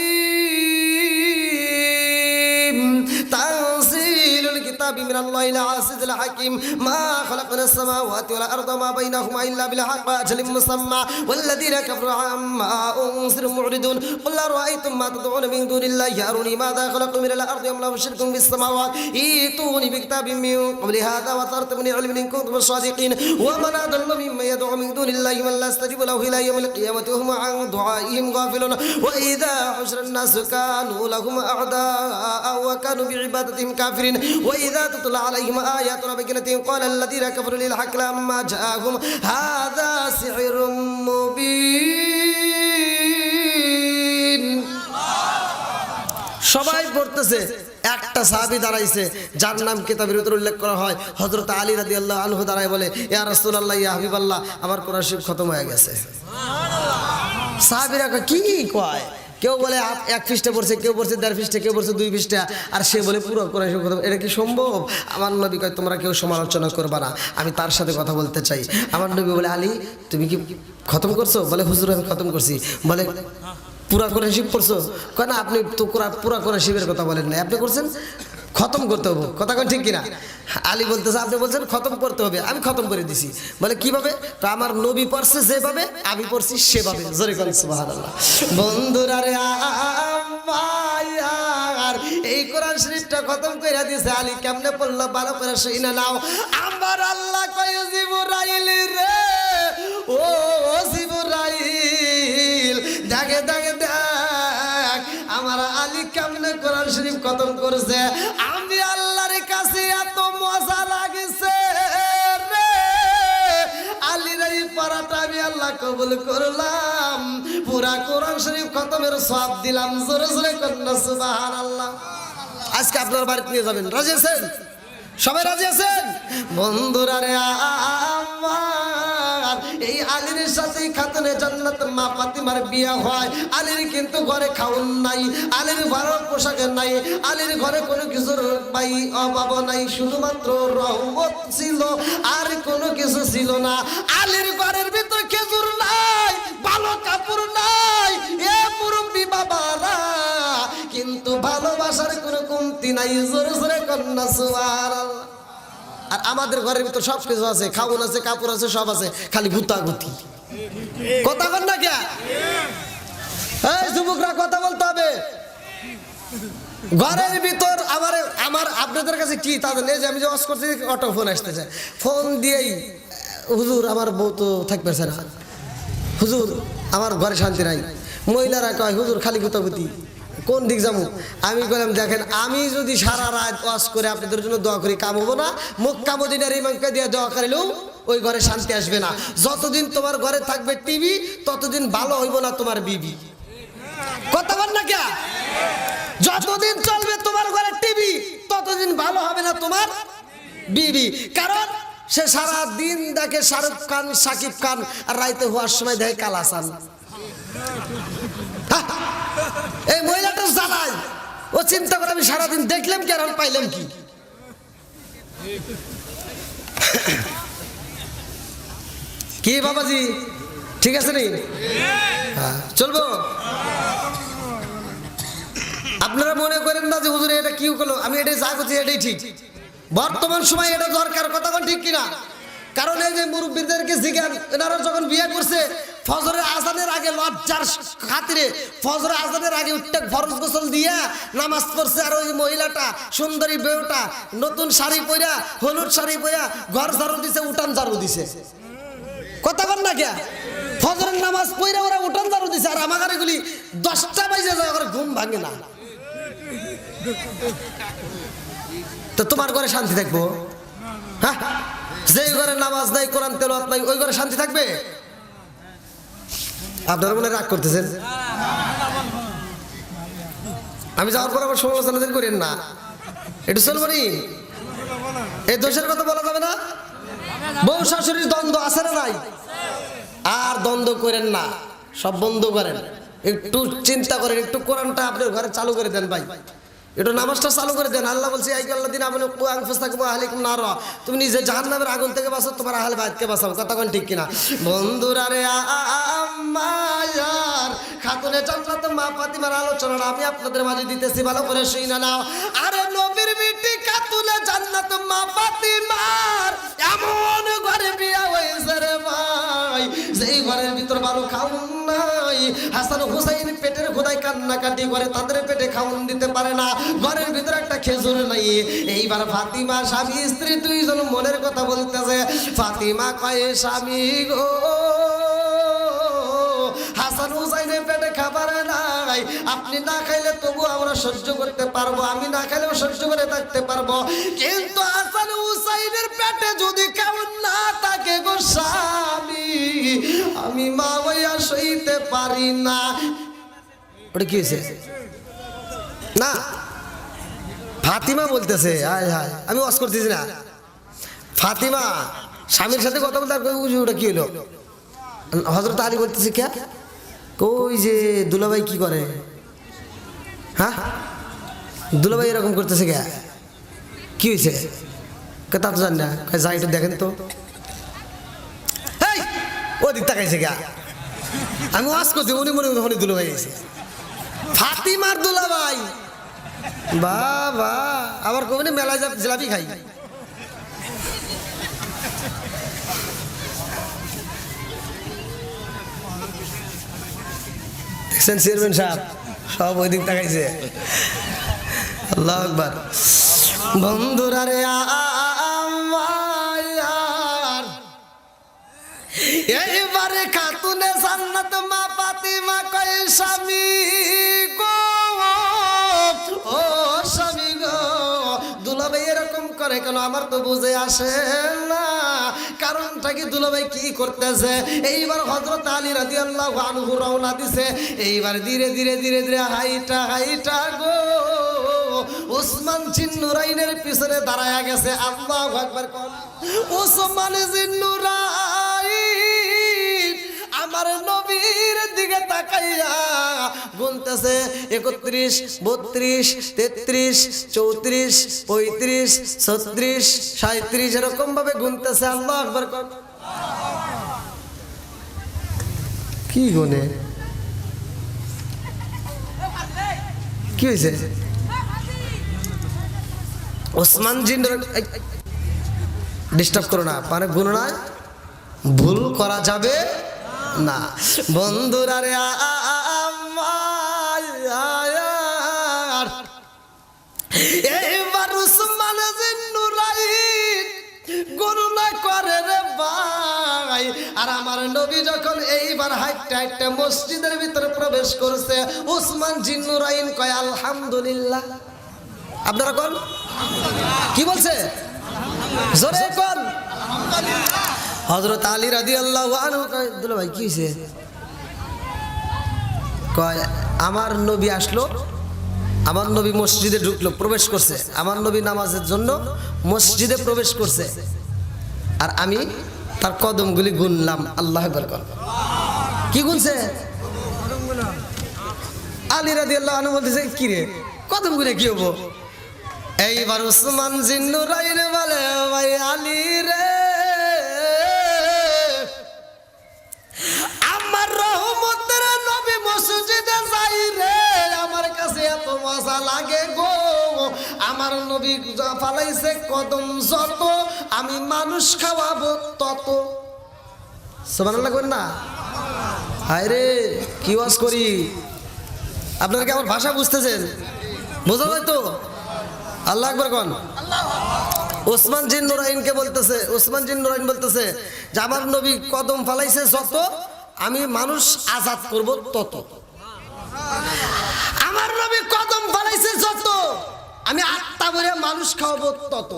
তানজিলুল কিতাবি মিনাল্লাহিল আজিজিল হাকীম। মা খালাকনাস সামাওয়াতি ওয়াল আরদা মা বাইনাহুমা ইল্লা বিল হাক্কি আজালিম মুসাম্মা ওয়াল্লাযীনা কাফারু আম্মা উনজিরু মু'রিদুন। কুল আরাআইতুম মা তাদউনা মিন দুনিল্লাহি আরুনি মাযা খালাকু মিনাল আরদি আম লাহুম শিরকুন ফিস সামাওয়াতি ইতুনি বিকিতাবিম মিন ক্বাবলি হাযা ওয়া তারতুমুনি ইলমিন ইন কুনতুম সাদিকিন। ওয়া মান আদাল্লু মিম্মান ইয়াদউ মিন দুনিল্লাহি মান লা ইয়াস্তাজিবু লাহু ইলা ইয়াউমিল কিয়ামাতি ওয়া হুম আন দুআইহিম গাফিলুন। ওয়া ইযা হুশিরান নাসু কানু লাহুম আ'দাআ ওয়া কানু বিইবাদাতিহিম কাফিরিন। ওয়া ইযা তুতলা আলাইহিম আয়াতুনা বাইয়িনাতিন ক্বালা আল্লাযীনা কাফারু লিল হাক্কি লাম্মা জাআহুম হাযা সিহরুম মুবিন। সবাই পড়তেছে। একটা সাহাবী দাঁড়াইছে যার নাম কিতাবের ভিতরে উল্লেখ করা হয়, হযরত আলী রাদিয়াল্লাহু আনহু দাঁড়ায় বলে ইয়া রাসূলুল্লাহ, ইয়া হাবিবাল্লাহ, আমার কোরআন শরীফ খতম হয়ে গেছে। সুবহানাল্লাহ। সাহাবীরা কি কয়? কেউ বলে 1 পৃষ্ঠা পড়ছে, কেউ পড়ছে 1.5 পৃষ্ঠা, কেউ পড়ছে 2 পৃষ্ঠা, আর সে বলে পুরো কোরআন শরীফ খতম। এটা কি সম্ভব? আমার নবী কয় তোমরা কেউ সমালোচনা করবা না, আমি তার সাথে কথা বলতে চাই। আমার নবী বলে আলী তুমি কি খতম করছো? বলে হুজুর আমি খতম করছি। বলে পুরা কোরআন শরীফ পড়ছো? কয় না, আপনি তো পুরা কোরআন শরীফের কথা বলেন না, আপনি করছেন খতম করতে হবে, কথা কোন ঠিক কিনা? আলী বলতেছে আপনি বলছেন খতম করতে হবে, আমি খতম করে দিছি। বলে কিভাবে? তো আমার নবী পড়ছে যেভাবে আমি পড়ছি সেভাবে। জোরে কোন সুবহানাল্লাহ। বন্ধুরা রে আমার এই কোরআন শরীফটা খতম করে দিয়েছে। আলী কেমনে পড়লো ভালো করে শুনে নাও। আমার আল্লাহ কয় জিবরাইল রে, ও জিবরাইল দেখে দেখে দেখ আমার আলী কেমনে কোরআন শরীফ খতম করছে। আমি আল্লাহর কাছে এত মজা লাগছে রে, আলীর এই পড়াটা আমি আল্লাহ কবুল করলাম, পুরা কোরআন শরীফ খতমের সওয়াব দিলাম। জোরে জোরে কন্যা সুবহানাল্লাহ। আজকে আপনার বাড়িতে নিয়ে যাবেন, রাজি আছেন? সবাই রাজি আছেন? বন্ধুরা রে আমার এই আলীর সাথে খাতুনে জান্নাত মা ফাতিমার বিয়ে হয়। আলীর কিন্তু ঘরে খাউন নাই, আলীর ভালো পোশাক নাই, আলীর ঘরে কোনো কিছুর ভাই অভাব নাই, শুধুমাত্র রহমত ছিল, আর কোনো কিছু ছিল না। আলীর ঘরের ভিতর খেজুর নাই, ভালো কাপড় নাই, এ মুরব্বি বাবারা, কিন্তু ভালোবাসার কোনো কমতি নাই। জোরে জোরে কন্যা সুবহানাল্লাহ। আর আমাদের ঘরের ভিতর সব কিছু আছে, খাওন আছে, কাপড় আছে, সব আছে, খালি গুতাগুতি। কথা বল না কে? এই যুবকরা কথা বলতে হবে। ঘরের ভিতর আমার আপনাদের কাছে কি তাদের নেই যে আমি যে ওয়াজ করছি অটো ফোন আসতেছে, ফোন দিয়েই হুজুর আমার বউ তো থাকবে না, হুজুর আমার ঘরে শান্তি নাই। মহিলারা কয় হুজুর খালি গুতাগুতি, কোন দিক যাবো? আমি বললাম দেখেন, আমি যদি সারা রাত ওয়াজ করে আপনাদের জন্য দোয়া করি, কাম হবো না? মক্কা মদিনার ইমামকে দিয়ে দোয়া করিলেও ওই ঘরে শান্তি আসবে না। যতদিন তোমার ঘরে থাকবে টিভি, ততদিন ভালো হইব না তোমার বিবি। কথা বল না কে? যতদিন চলবে তোমার ঘরে টিভি, ততদিন ভালো হবে না তোমার বিবি। কারণ সে সারা দিন দেখে শাহরুখ খান, সাকিব খান, আর রাইতে হওয়ার সময় দেখে কালাসান। এই মহিলাটা জ্বালায়, ও চিন্তা করে আমি সারাদিন দেখলাম কি আর পাইলাম কি? কি বাবাজি ঠিক আছে নি? হ্যাঁ চলবো। আপনারা মনে করেন না যে হুজুর এটা কি হলো, আমি এটাই যা করছি এটাই ঠিক। বর্তমান সময় এটা দরকার, কথা কোন ঠিক কিনা? কারণ এই যে মুরব্বীদেরকে জিজ্ঞান, এনারা যখন বিয়ে করছে ফজরের আজানের আগে লজ্জার খাতিরে ফজরের আজানের আগে উঠতে ফরজ গোসল দিয়া নামাজ পড়ছে। আর ওই মহিলাটা সুন্দরী বউটা নতুন শাড়ি পরা, হলুদ শাড়ি পরা ঘর ঝাড়ু দিছে, উঠান ঝাড়ু দিছে। কথা বল না কে? ফজরের নামাজ পড়া ওরা উঠান ঝাড়ু দিছে, আর আমার এগুলি 10টা বাজে যায়, ওর ঘুম ভাঙে না। তো তোমার ঘরে শান্তি থাকবো? হ্যাঁ, যে ঘরে নামাজ নাই, কোরআন তেলাওয়াত নাই, ওই ঘরে শান্তি থাকবে? আপনারা মনে রাগ করতেছেন? আমি যাওয়ার পর আবার সমালোচনা করেন না, এটা চলবো নি? এই দোষের কথা বলা যাবে না। বউ শাশুড়ির দ্বন্দ্ব আছে না নাই? আর দ্বন্দ্ব করেন না, সব বন্ধ করেন। একটু চিন্তা করেন, একটু কোরআনটা আপনার ঘরে চালু করে দেন ভাই, একটু নামাজটা চালু করে দেন। আল্লাহ বলছে আইকাল্লাদিন আপনি আনফুসাকুম আহলিকুম নার, তুমি নিজে জাহান্নামের আগুন থেকে বাঁচাও, তোমার আহলে বাইতকে বাঁচাও। কথা কোন ঠিক কিনা? বন্ধুরা রে আমার খাতুনে জান্নাত মা ফাতিমার আলোচনা আমি আপনাদের মাঝে দিতেছি, ভালো করে শুনে নাও। আরে নবীর বিটি খাতুনে জান্নাত মা ফাতিমার এমন ঘরে বিয়ে হয়েছে রে ভাই, যেই ঘরের ভিতর ভালো খাউন নাই। হাসান হুসাইন পেটের খোদায় কান্নাকাটি করে, তাদের পেটে খাউন দিতে পারে না, ঘরের ভিতরে একটা খেজুর নাই। এইবার ফাতিমা স্বামী স্ত্রী দুইজন মনের কথা বলতেছে। ফাতিমা কয়ে স্বামী গো, হাসান হুসাইনের পেটে খাবার নাই, আপনি না খাইলে তবু আমরা সহ্য করতে পারবো, আমি না খাইলেও সহ্য করে থাকতে পারবো, কিন্তু হাসান হুসাইনের পেটে যদি খাবার না থাকে গো স্বামী, আমি মা হইয়া সইতে পারি না। ওটা কি হয়েছে? না ফাতিমা বলতেছে, হায় হায় আমি ওয়াজ করতেছি না। ফাতিমা স্বামীর সাথে কথা বলতে, ওটা কি হলো? হযরত আলী বলতেছে কে কই যে দুলাভাই কি করে? হ্যাঁ দুলাভাই এরকম করতেছে কে? কি হয়েছে? তা তো জানি না। যাই একটু দেখেন তো। ও দিক তাকাইছে কে? আমি ওয়াজ করছি, উনি মনে মনে দুলাভাই এসে। ফাতিমার দুলাভাই বাবা আবার কবে মেলায় যাব জিলাপি খাই। দেখছেন চেয়ারম্যান সাহেব সব ওই দিক তাকাইছে। আল্লাহু আকবার। বন্ধুরা রে আমার এইবারে খাতুনে জান্নাত মা ফাতিমা কয় স্বামী গো, ও স্বামী গো, দুলাভাই এরকম করে কেন আমার তো বুঝে আসে না। কারণটা কি দুলাভাই কি করতেছে? এইবার হযরত আলী রাদিয়াল্লাহু আনহু রওনা দিছে। এইবার ধীরে ধীরে ধীরে ধীরে হাইটা হাইটা গো ওসমান জিন্নুরাইনের পিছনে দাঁড়ায়া গেছে। আল্লাহু আকবার। ওসমান জিন্নুরাইন আমার নবীর দিকে তাকাইয়া গুনতেছে 31 32 33 34 35 36 37 এরকম ভাবে গুনতেছে। আল্লাহু আকবার। কি গুনে কি হয়েছে? ওসমান জিন ডিস্টার্ব করো না, মানে গণনায় ভুল করা যাবে না। বন্ধুরা রে আমার এইবার ওসমান জিন নুরাইন গণনা করে রে ভাই। আর আমার নবী যখন এইবার হাইটে হাইটে মসজিদের ভিতরে প্রবেশ করছে, ওসমান জিন নুরাইন কয় আলহামদুলিল্লাহ। আপনারা কোন কি বলছে? জোরে কোন? হযরত আলী রাদিয়াল্লাহু আনহু কয় দুলাভাই কি হইছে? কয় আমার নবী আসলো, আমার নবী মসজিদে ঢুকলো, প্রবেশ করছে, আমার নবী নামাজের জন্য মসজিদে প্রবেশ করছে, আর আমি তার কদমগুলি গুনলাম। আল্লাহু আকবার। কি গুনছে? আলী রাদিয়াল্লাহু আনহু বলতেছে কি রে কদম গুনে কি হবো? এইবার ওসমান জিন্নুরাইন বলে ভাই আলী রে, আমার রহমতের নবী মসজিদে যাই রে, আমার কাছে এত মজা লাগে গো। আমার নবী ফালাইছে কদম যত, আমি মানুষ খাওয়াবো তত। সুবহানাল্লাহ করেন না? হায় রে কি ওয়াজ করি, আপনারা কি আমার ভাষা বুঝতেছেন? বোঝা যায় তো? আল্লাহু আকবার কোন? ওসমান জিন নুরাইনকে বলতেছে, ওসমান জিন নুরাইন বলতেছে যে আমার নবী কদম ফালাইছে যত, আমি মানুষ আজাদ করব তত। আমার নবী কদম ফালাইছে যত, আমি আত্মা ভরে মানুষ খাওয়াবো তত।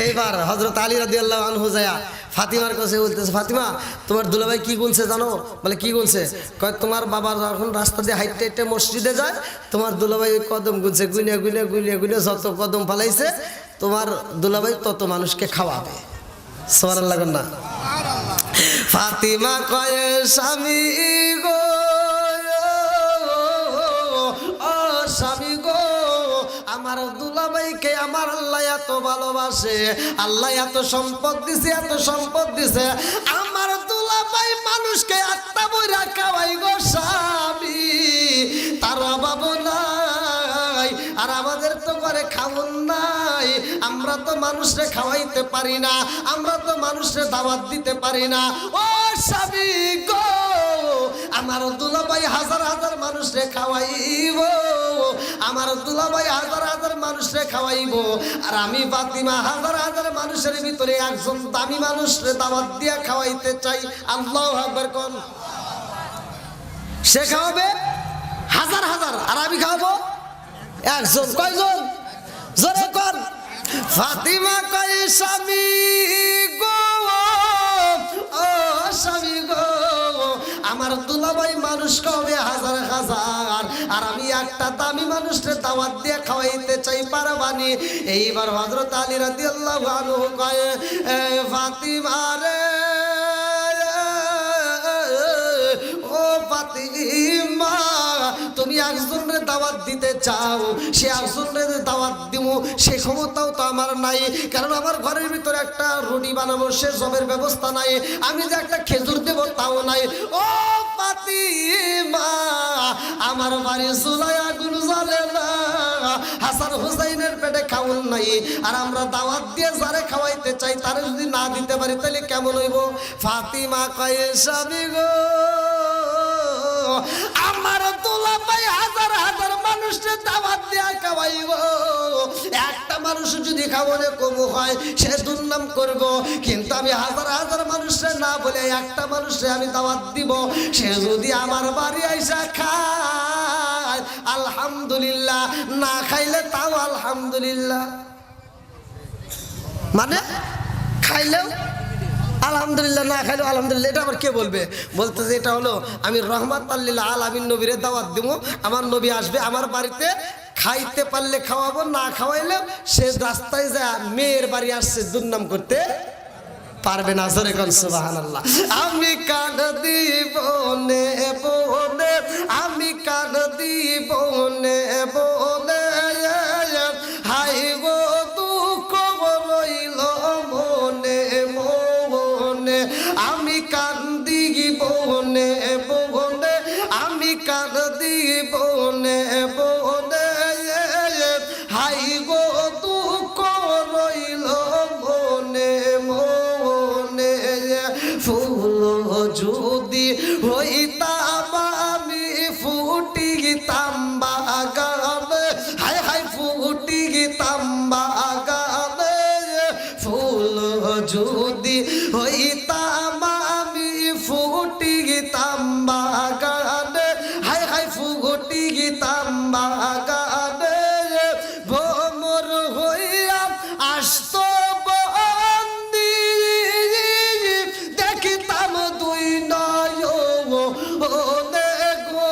এইবার হযরত আলী রাদিয়াল্লাহু আনহু যায়া ফাতিমার কাছে বলতেছে, ফাতিমা তোমার দুলাভাই কি গুনছে জানো? বলে কি গুনছে? কয় তোমার বাবা যখন রাস্তা দিয়ে হাইটে হাইটে মসজিদে যায়, তোমার দুলাভাই ওই কদম গুনছে, গুনে গুনে গুনে গুনে যত কদম ফালাইছে তোমার দুলাভাই তত মানুষকে খাওয়াবে। সুবহানাল্লাহ না? ফাতিমা কয় স্বামী গো, ও স্বামী গো, আমার দুলাভাইকে আমার আল্লাহ এত ভালোবাসে, আল্লাহ এত সম্পদ দিছে, এত সম্পদ দিছে, আমার দুলাভাই মানুষকে আত্মা বইরা খাওয়াই গো স্বামী, তার অভাব নাই। আর আমাদের তো ঘরে খাওন নাই, আমরা তো মানুষরে খাওয়াইতে পারি না, আমরা তো মানুষরে দাওয়াত দিতে পারি না। ও স্বামী গো, আমার দুলাভাই হাজার হাজার মানুষরে খাওয়াইব, আমার দুলাভাই হাজার হাজার মানুষরে খাওয়াইব, আর আমি ফাতিমা হাজার হাজার মানুষের ভিতরে একজন দামি মানুষরে দাওয়াত দিয়া খাওয়াইতে চাই। আল্লাহু আকবার কোন? সে খাওয়াবে হাজার হাজার, আর আমি খাওয়াবো একজন। কয়জন? জোরে কোন? ফাতিমা কয় স্বামী গো, ও স্বামী গো, আমার দুলাভাই মানুষ খাওয়াবে হাজার হাজার, আর আমি একটা দামি মানুষের দাওয়াত দিয়ে খাওয়াইতে চাই, পারবানি? এইবার হযরত আলী রাদিয়াল্লাহু আনহু কয় ফাতিমা রে, ও ফাতিমা তুমি একজনের দাওয়াত দিতে চাও, সে একজনের দাওয়াত দিব সে ক্ষমতাও তো আমার নাই, কারণ আমার ঘরের ভিতরে একটা রুটি বানাবো সে সবের ব্যবস্থা নাই, আমি যে একটা খেজুর দেবো তাও নাই। ও ফাতিমা ফাতিমা আমার বাড়ি চুলায় আগুন জ্বলে না, হাসান হুসাইনের পেটে খাউন নাই, আর আমরা দাওয়াত দিয়ে যারে খাওয়াইতে চাই তারে যদি না দিতে পারি তাহলে কেমন হইব? ফাতিমা কয়ে স্বামী গো, আমার তোলা পাই হাজার হাজার মানুষকে দাওয়াত দিয়া খাওয়াইব, একটা মানুষ যদি খাওয়ানো কম হয় সে দুর্নাম করব, কিন্তু আমি হাজার হাজার মানুষের না বলে একটা মানুষে আমি দাওয়াত দিব, সে যদি আমার বাড়ি আইসা খায় আলহামদুলিল্লাহ, না খাইলে তাও আলহামদুলিল্লাহ। মানে খাইলেও আলহামদুলিল্লাহ, না খাইলেও আলহামদুলিল্লাহ। এটা আবার কে বলবে? বলতেছে এটা হলো আমি রহমাতুল লিল আলামিন নবীরে দাওয়াত দিব, আমার নবী আসবে আমার বাড়িতে, খাইতে পারলে খাওয়াবো, না খাওয়াইলে সে রাস্তায় যায় মেয়ের বাড়ি আসছে দুর্নাম করতে পারবে না। জোরে কোন সুবহানাল্লাহ। আমি কান দিব নে বনে, আমি কান দিব নে বনে, হাই গো দুঃখ রইল মনে মনে, আমি কান দিব নে বনে, আমি কান দিব নে বনে, হাই গো দুঃখ রইল মনে মনে, ফুল যদি হইতাম আমি ফুটিতাম বাগানে, হাই হাই ফুটিতাম বাগানে, ফুল যদি হইতাম আমি ফুটিতাম বাগানে, হাই হাই ফুটিতাম বাগানে, ভ্রমর হইয়া আসত বন্দি, দেখিতাম দুই নয়নে গো,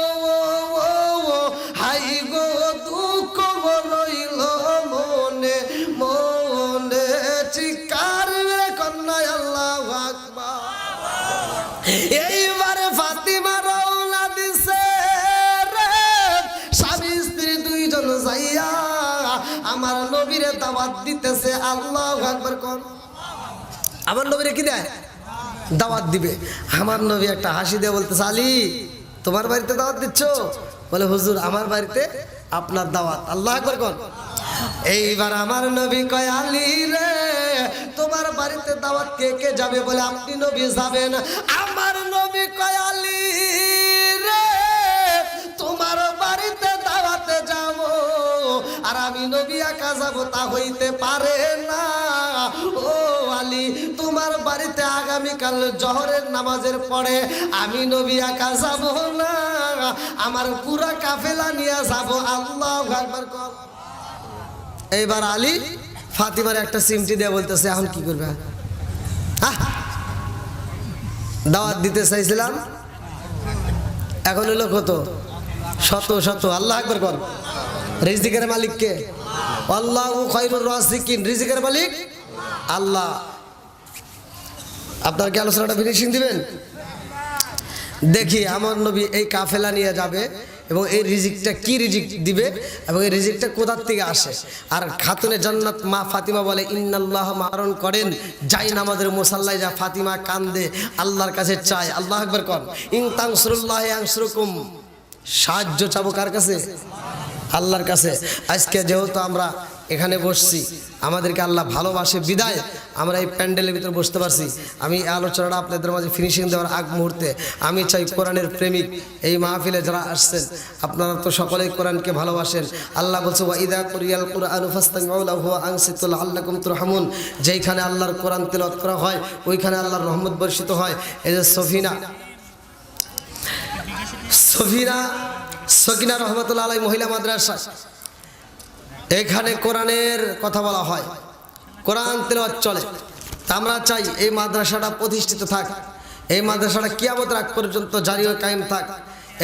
হাই গো দুঃখ রইল মনে মনে, চিৎকার কন্যা আল্লাহু আকবার। এইবার ফাতিমা রওনা দিছে রে, স্বামী স্ত্রী দুইজন যাইয়া আমার নবীরে দাওয়াত দিতেছে। আল্লাহু আকবার কোন। আমার নবীরে কি দেয়? দাওয়াত দিবে। আমার নবী একটা হাসি দিয়ে বলতেছে আলী তোমার বাড়িতে দাওয়াত দিচ্ছ? বলে হুজুর আমার বাড়িতে আপনার দাওয়াত। আল্লাহু আকবার কোন। এইবার আমার নবী কয় আলী রে তোমার বাড়িতে দাওয়াত কে কে যাবে? বলে আপনি নবী যাবেন। আমার নবী কয় আলী রে তোমার বাড়িতে দাওয়াতে যাব, আর আমি নবী একা যাব তা হইতে পারে না। ও আলী তোমার বাড়িতে আগামীকাল জোহরের নামাজের পরে আমি নবী একা যাব না, আমার পুরা কাফেলা নিয়ে যাব। আল্লাহু আকবার কর। এইবার আলী ফাতিমার একটা সিমটি দিয়ে বলতেছে এখন কি করবে? দাওয়াত দিতে চাইছিলাম, এখন হলো কত? শত শত। আল্লাহু আকবার কর। রিজিকের মালিক কে? আল্লাহু খায়রুর রাজিকিন। রিজিকের মালিক আল্লাহ। আপনার কি আলোচনাটা ফিনিশিং দিবেন? দেখি আমার নবী এই কাফেলা নিয়ে যাবে এবং এই রিজিকটা কি রিজিক দিবে এবং এই রিজিকটা কোথার থেকে আসে। আর খাতুনে জান্নাত মা ফাতিমা বলে ইন্নাল্লাহ মারণ করেন যাই নামাজের মুসাল্লায় যা ফাতিমা কান্দে আল্লাহর কাছে চায়। আল্লাহু আকবার কর। ইন তানসুরুল্লাহ ইয়ানসুরকুম। সাহায্য চাবো কার কাছে? আল্লাহর কাছে। আজকে যেহেতু আমরা এখানে বসছি, আমাদেরকে আল্লাহ ভালোবাসে বিদায় আমরা এই প্যান্ডেলের ভিতরে বসতে পারছি। আমি এই আলোচনাটা আপনাদের মাঝে ফিনিশিং দেওয়ার আগ মুহূর্তে আমি চাই কোরআনের প্রেমিক এই মাহফিলে যারা আসছেন আপনারা তো সকলেই কোরআনকে ভালোবাসেন। আল্লাহ বলছে ওয়া ইযা কুরিয়াল কুরআনু ফাসতামিউ লাহু ওয়া আনসিতু লাআল্লাকুম তুরহামুন। যেইখানে আল্লাহর কোরআন তেলাওয়াত করা হয় ওইখানে আল্লাহর রহমত বর্ষিত হয়। এই যে সকিনা রহমতুল্লাহ আলাই মহিলা মাদ্রাসা, এখানে কোরআনের কথা বলা হয়, কোরআন তেলাওয়াত চলে। আমরা চাই এই মাদ্রাসাটা প্রতিষ্ঠিত থাক, এই মাদ্রাসাটা কিয়ামত রাত পর্যন্ত জারি ও কায়েম থাক।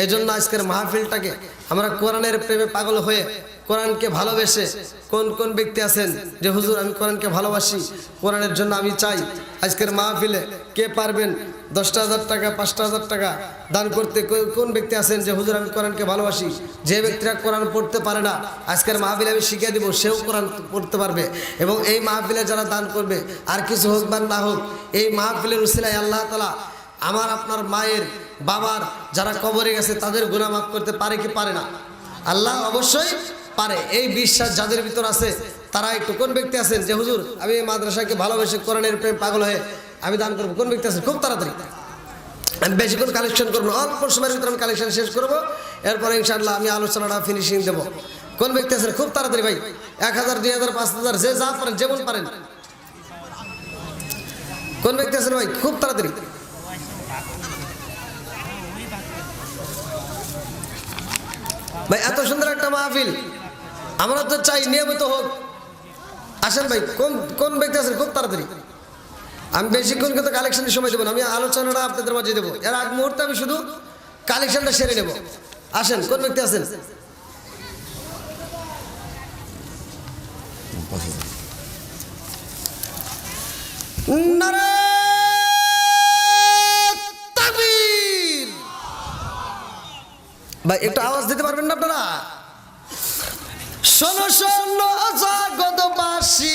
এই জন্য আজকের মাহফিলটাকে আমরা কোরআনের প্রেমে পাগল হয়ে কোরআনকে ভালোবেসে, কোন কোন ব্যক্তি আছেন যে হুজুর আমি কোরআনকে ভালোবাসি, কোরআনের জন্য আমি চাই, আজকের মাহফিলে কে পারবেন 10,000 টাকা 5,000 টাকা দান করতে? কোন ব্যক্তি আছেন যে হুজুর আমি কোরআনকে ভালোবাসি? যে ব্যক্তিরা কোরআন পড়তে পারে না আজকের মাহফিলে আমি শিখিয়ে দিব, সেও কোরআন পড়তে পারবে। এবং এই মাহফিলে যারা দান করবে আর কিছু হোক বা না হোক, এই মাহফিলের উসিলায় আল্লাহ তাআলা আমার আপনার মায়ের বাবার যারা কবরে গেছে তাদের গুনাহ মাফ করতে পারে কি পারে না? আল্লাহ অবশ্যই পারে। এই বিশ্বাস যাদের ভিতর আছে তারা একটু, কোন ব্যক্তি আছেন যে হুজুর আমি এই মাদ্রাসাকে ভালোবেসে কোরআনের প্রেম পাগল হয়ে আমি দান করবো, কোন ব্যক্তি আছেন? খুব তাড়াতাড়ি, আমি বেশিক্ষণ কালেকশন করবো না, অল্প সময়ের ভিতরে আমি কালেকশন শেষ করবো, এরপরে ইনশাআল্লাহ আমি আলোচনাটা ফিনিশিং দেবো। কোন ব্যক্তি আছেন? খুব তাড়াতাড়ি ভাই, 1000 2000 5000 যে যা পারেন যেমন পারেন। কোন ব্যক্তি আছেন ভাই? খুব তাড়াতাড়ি। ভাই এত সুন্দর একটা মাহফিল আমরা তো চাই নিয়মিত হোক। আসেন ভাই, কোন ব্যক্তি আছেন? খুব তাড়াতাড়ি। আমি বেশিক্ষণ কিন্তু কালেকশনের সময় দেবো না, আমি আলোচনাটা আপনাদের মাঝে দেবো। এর আগ মুহূর্তে আমি শুধু কালেকশনটা সেরে নেব। আসেন, কোন ব্যক্তি আছেন? তাকবীর! ভাই একটু আওয়াজ দিতে পারবেন না আপনারা? শোনো শোনো জগৎবাসী,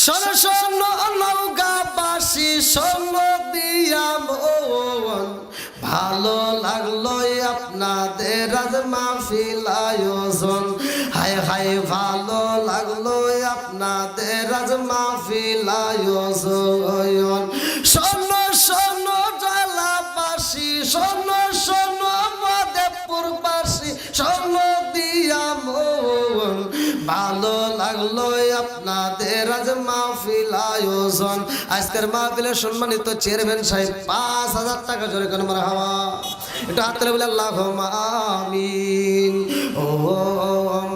শোনো শোনো নৌকাবাসী, শোনো দিয়া মন, ভালো লাগলো আপনাদের আজ মাহফিল আয়োজন। হায় হায় ভালো লাগলো আপনাদের আজ মাহফিল আয়োজন। শোনো শোনো জলাবাসী, শোনো শোনো মধেপুরবাসী, শোনো দিয়া মন, ভালো লাগলো আপনাদের আজ মাহফিল আয়োজন। আজকের মাহফিলের সম্মানিত চেয়ারম্যান সাহেব 5000 টাকা জোরে করে মারহাবা। একটু হাত তুলে বলে আল্লাহুম্মা আমিন। ও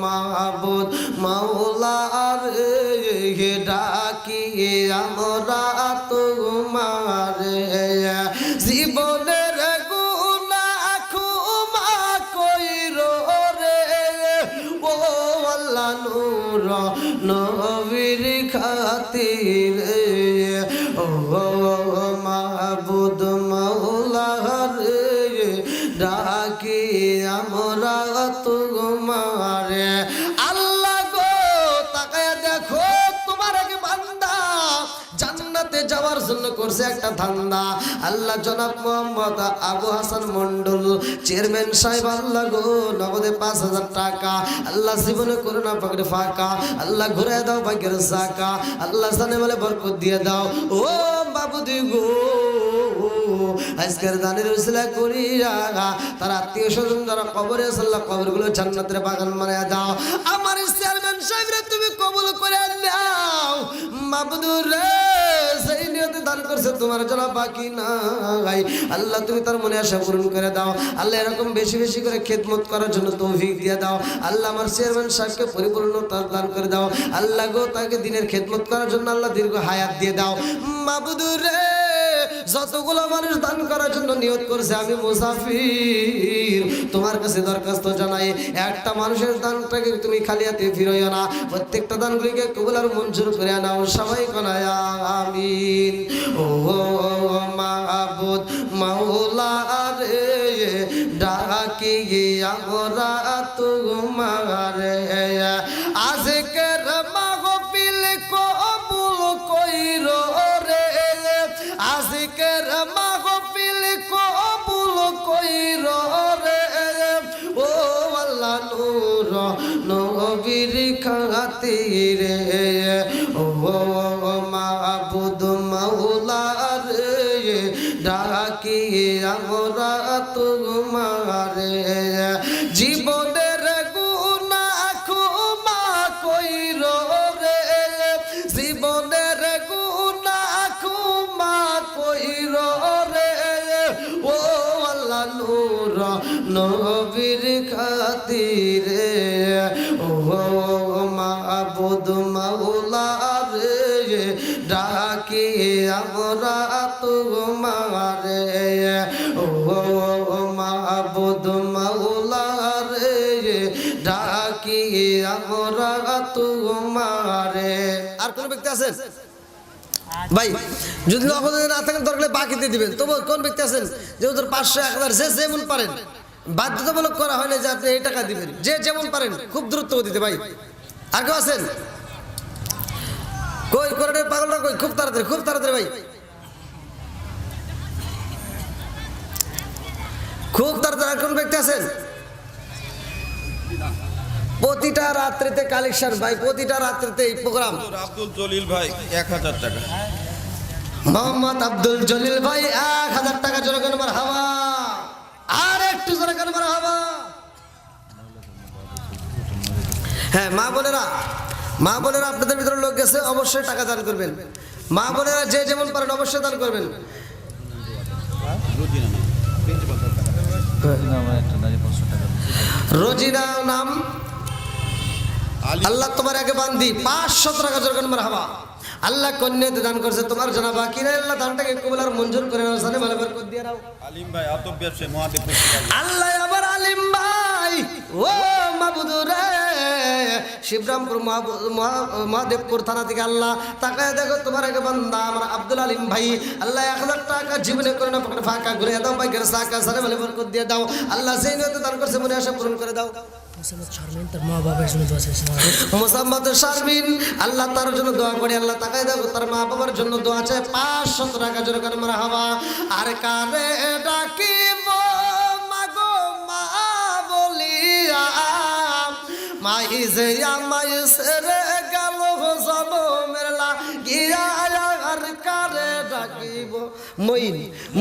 মাহবুব মাওলা রে, ডাকি আমরা তোমারে, জীবনের গুনাহ ক্ষমা কইরো রে, ও আল্লাহ নূর নবীর খাতিরে। ও মাহবুব মাওলা রে, ডাকি আমরা তোমারে। আল্লাহ গো তাকায়া দেখো, তোমার এক বান্দা জান্নাতে যাওয়ার জন্য করছে একটা ধান্দা। আল্লাহ জনাব মোহাম্মদ আবু হাসান মন্ডল চেয়ারম্যান সাহেব, আল্লাহ গো নগদে 5000 টাকা, আল্লাহ জীবনে করোনা পাকড়ে ফাঁকা, আল্লাহ ঘুরে দাও ভাগ্যের চাকা, আল্লাহ জানে বলে বরকত দিয়ে দাও। ও বাবুদি গো, আজকের দানের উসিলা করিয়া তার আত্মীয় স্বজন যারা কবরে আছে, আল্লাহ কবরগুলো জান্নাতের বাগান বানায়া দাও। আমার চেয়ারম্যান সাহেব রে তুমি কবুল করে নাও মাবুদুর রে, সেই নিয়তে দান করছে তোমার জন্য বাকি নাই। আল্লাহ তুমি তার মনে আশা পূরণ করে দাও। আল্লাহ এরকম বেশি বেশি করে খেদমত করার জন্য তৌফিক দিয়ে দাও। আল্লাহ আমার চেয়ারম্যান সাহেবকে পরিপূর্ণতা দান করে দাও। আল্লাহ গো তাকে দিনের খেদমত করার জন্য আল্লাহ দীর্ঘ হায়াত দিয়ে দাও। মাবুদুর রে, যতগুলো মানুষ দান করার জন্য নিয়ত করছে, আমি মুসাফির তোমার কাছে দরখাস্ত জানাই, একটা মানুষের দানটাকে তুমি খালি হাতে ফিরাইও না, প্রত্যেকটা দানগুলিকে কবুল আর মঞ্জুর করে নাও। সবাই কোনায় আমিন। ও মাহবুব মাওলা রে, ডাকি আমরা তোমারে, আজকের মাহফিল কবুল কইরো রে, আজকের মাহফিল কবুল কইরো রে, ও আল্লাহ নূর নবীর খাতিরে। ও মাহবুব মাওলা রে, ডাকি আমরা তোমারে, জীবনের গুনাহ ক্ষমা কইরো রে, জীবনের গুনাহ ক্ষমা কইরো রে, ও আল্লাহ নূর নবীর খাতিরে। ও মাহবুব মাওলা রে, ডাকি আমরা তোমারে, ও মাহবুব মাওলা রে, ডাকি আমরা তোমারে। আর কোন ব্যক্তি আছেন ভাই? যদি না থাকেন দরকার বাকিতে দিবেন। তবু কোন ব্যক্তি আছেন যে ওদের 500 1000 যে যেমন পারেন, বাধ্যতামূলক করা হয় না যে আপনি এই টাকা দিবেন, যে যেমন পারেন খুব দ্রুত দিতে ভাই। আর কেউ আছেন? কই কোরআনের পাগলরা কই? খুব তাড়াতাড়ি, খুব তাড়াতাড়ি ভাই। খুব তাড়াতাড়ি কোন ব্যক্তি আছেন? প্রতিটা রাত্রিতে কালেকশন ভাই, প্রতিটা রাত্রিতে এই প্রোগ্রাম। আব্দুল জলিল ভাই 1000 টাকা। মোহাম্মদ আব্দুল জলিল ভাই 1000 টাকা জোরে করে মারহাবা। আর একটু জোরে করে মারহাবা। হ্যাঁ মা বোনেরা, মা বোনেরা আপনাদের ভিতরে লোক গেছে, অবশ্যই টাকা দান করবেন। মা বোনেরা যে যেমন পারেন অবশ্যই দান করবেন। রোজিনা নাম, আল্লাহ তোমার আগে বান্দি 500 টাকা জোরে করে মারহাবা। আল্লাহ কন্যাতে দান করছে, তোমার জানা বাকি নাই, আল্লাহ দানটাকে কবুল আর মঞ্জুর করে নাও, জানে ভালো বরকত দিয়ে দাও। আলিম ভাই আতব ব্যবসায়ী মহাদেবপুর। আল্লাহ আবার আলিম ভাই ও মাবুদ রে, শিবরামপুর মহাদেবপুর থানা থেকে আল্লাহ তাকায় দেখো তোমার আগে বান্দা আমার আব্দুল আলিম ভাই, আল্লাহ 1000 টাকা জীবনে করে না পকেটে ফাঁকা ঘুরে দাও, বাইকের সাকা সারে ভালো বরকত দিয়ে দাও। আল্লাহ সেই নিয়তে দান করছে, মনে আশা পূরণ করে দাও। মোসাম্মদ শারমিন, আল্লাহ তার জন্য দোয়া করি, আল্লাহ তাকায় দেখো তার মা বাবার জন্য দোয়া আছে 500 টাকা জোরে করে মারহাবা। আর কারে ডাকিব মাগো মা বলিয়া, মাই যে আমায় সেরে গেল জনমের লাগিয়া, আর কারে ডাকিব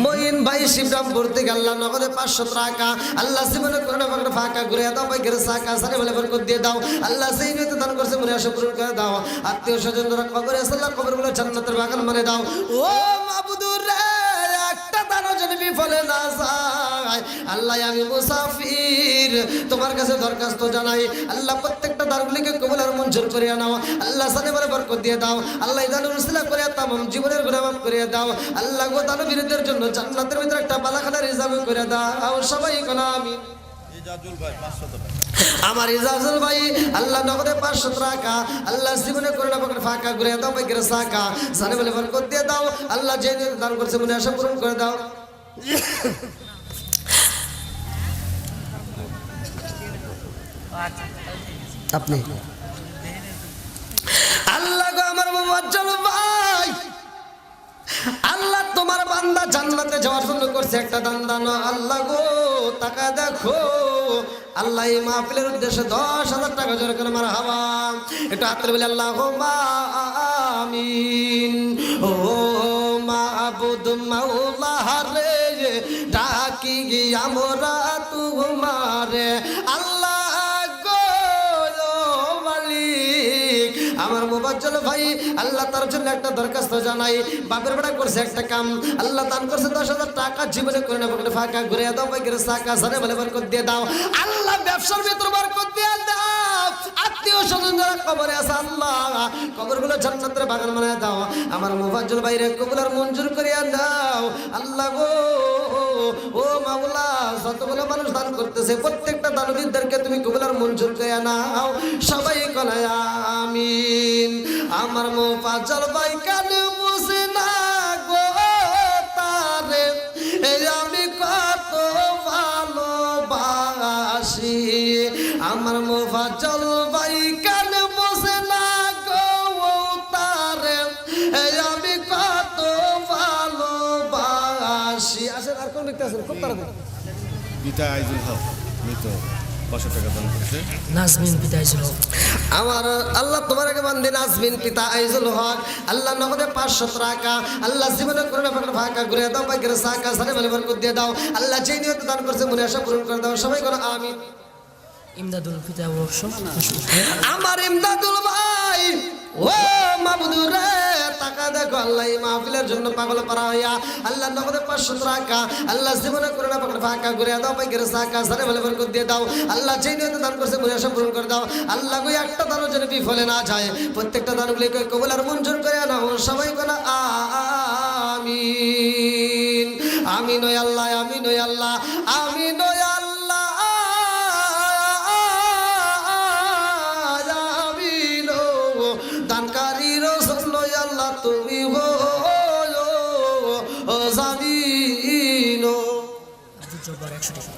মঈন ভাই শিবরামপুর থেকে আল্লাহ নগদে 500 টাকা, আল্লাহ জীবনে করে না পকেটে ফাঁকা ঘুরে দাও, বাইকের সাকা সারে বলে বরকত দিয়ে দাও। আল্লাহ সেই নিয়তে দান করছে, মনে আশা পূরণ করে দাও। আত্মীয় স্বজন যারা কবরে আছে আল্লাহ কবরগুলো জান্নাতের বাগান মানে দাও। ও মাবুদুর রে, একটা দানও যেন বিফলে না যায়। আল্লাহ আমি মুসাফির, তোমার কাছে দরখাস্ত জানাই, আল্লাহ প্রত্যেকটা দানগুলিকে কবুল আর মঞ্জুর করে নাও। আল্লাহ সানে বলে বরকত দিয়ে দাও। আল্লাহ দানের উসিলা করে তামাম জীবনের গুনাহ মাফ করে দাও। আল্লাহ গো দানবীরদের জন্য জান্নাতের ভিতরে একটা বালাখানা রিজার্ভ করে দাও। সবাই কোন আমিন। ইজাজুল ভাই 500 টাকা। আমার ইজাজুল ভাই আল্লাহ নগদে 500 টাকা, আল্লাহ জীবনে করে না পকেটে ফাঁকা ঘুরে দাও, বাইকের সাকা জানে বলে বরকত দিয়ে দাও। আল্লাহ যে দান করছে মনে আশা পূরণ করে দাও। আপনি আল্লাহ গো আমার মুআজ্জল ভাই, আল্লাহ তোমার বান্দা জান্নাতে যাওয়ার জন্য করছে একটা দান দান। আল্লাহ গো টাকা দেখো, আল্লাহ এই মাহফিলের উদ্দেশ্যে 10,000 টাকা জোরে করে মারহাবা। একটু হাতের বলে আল্লাহুম্মা আমিন। ও মাবুদ মাওলা রে, ডাকি গিয়া মোরা তোমারে, আল্লাহ আমার মুবাজ্জল ভাই আল্লাহ তার জন্য একটা দরখাস্ত জানাই। বাপের বেড়া করছে একটা কাম, আল্লাহ দান করছে 10,000 টাকা, জীবনে করে না পকেটে ফাঁকা ঘুরে দাও, বাইকের সাকা সারে বলে বরকত দিয়ে দাও। আল্লাহ ব্যবসার ভিতর বরকত দিয়ে দাও। আত্মীয় স্বজন যারা কবরে আছে আল্লাহ কবরগুলো জান্নাতের বাগান বানায় দাও। আমার মুবাজ্জল ভাইরে কবুল আর মঞ্জুর করিয়া দাও। আল্লাহ গো ও মাওলা, যতগুলো মানুষ দান করতেছে প্রত্যেকটা দানবীরদেরকে তুমি কবুল আর মঞ্জুর করিয়া নাও। সবাই কোনা আমিন। আমার মুবাজ্জল ভাই কানে বুঝে না গো তারে, এই আমি কত ভালোবাসি। আমার মুবাজ্জল ভাই কানে বুঝে না গো তারে, এই আমি কত ভালোবাসি। আসেন আর কোন ব্যক্তি আছেন খুব তাড়াতাড়ি। পিতা আইজুল হক মৃত 500 টাকা দান করেছে। নাজমিন পিতা আইজুল হক। আমার আল্লাহ তোমার আগে বান্দি নাজমিন পিতা আইজুল হক, আল্লাহ নগদে 500 টাকা, আল্লাহ জীবনে করে না পকেটে ফাঁকা ঘুরে দাও, বাইকের সাকা সারে বলে বরকত দিয়ে দাও। আল্লাহ যে নিয়তে দান করছে মনে আশা পূরণ করে দাও। সবাই করো আমিন। ইমদাদুল পিতা ওয়ার্কশপ। আমার ইমদাদুল ভাই ও মাবুদুর রে, টাকা দেখো আল্লাহ এই মাহফিলের জন্য পাগল পারা হইয়া আল্লাহ নগদে 500 টাকা, আল্লাহ জীবনে করে না পকেটে ফাঁকা ঘুরে দাও, বাইকের সাকা সারে বলে বরকত দিয়ে দাও। আল্লাহ যে নিয়তে দান করছে মনে আশা পূরণ করে দাও। আল্লাহ গো একটা দানও যেন বিফলে না যায়, প্রত্যেকটা দানগুলিকে কবুল আর মঞ্জুর করে নাও। সবাই কোন আমিন। আমিন ও আল্লাহ, আমিন ও আল্লাহ, আমিন ও আল্লাহ, আমিন ও দানকারীর জন্য আল্লাহ তুমি হো জামিন। জব্বার 100 টাকা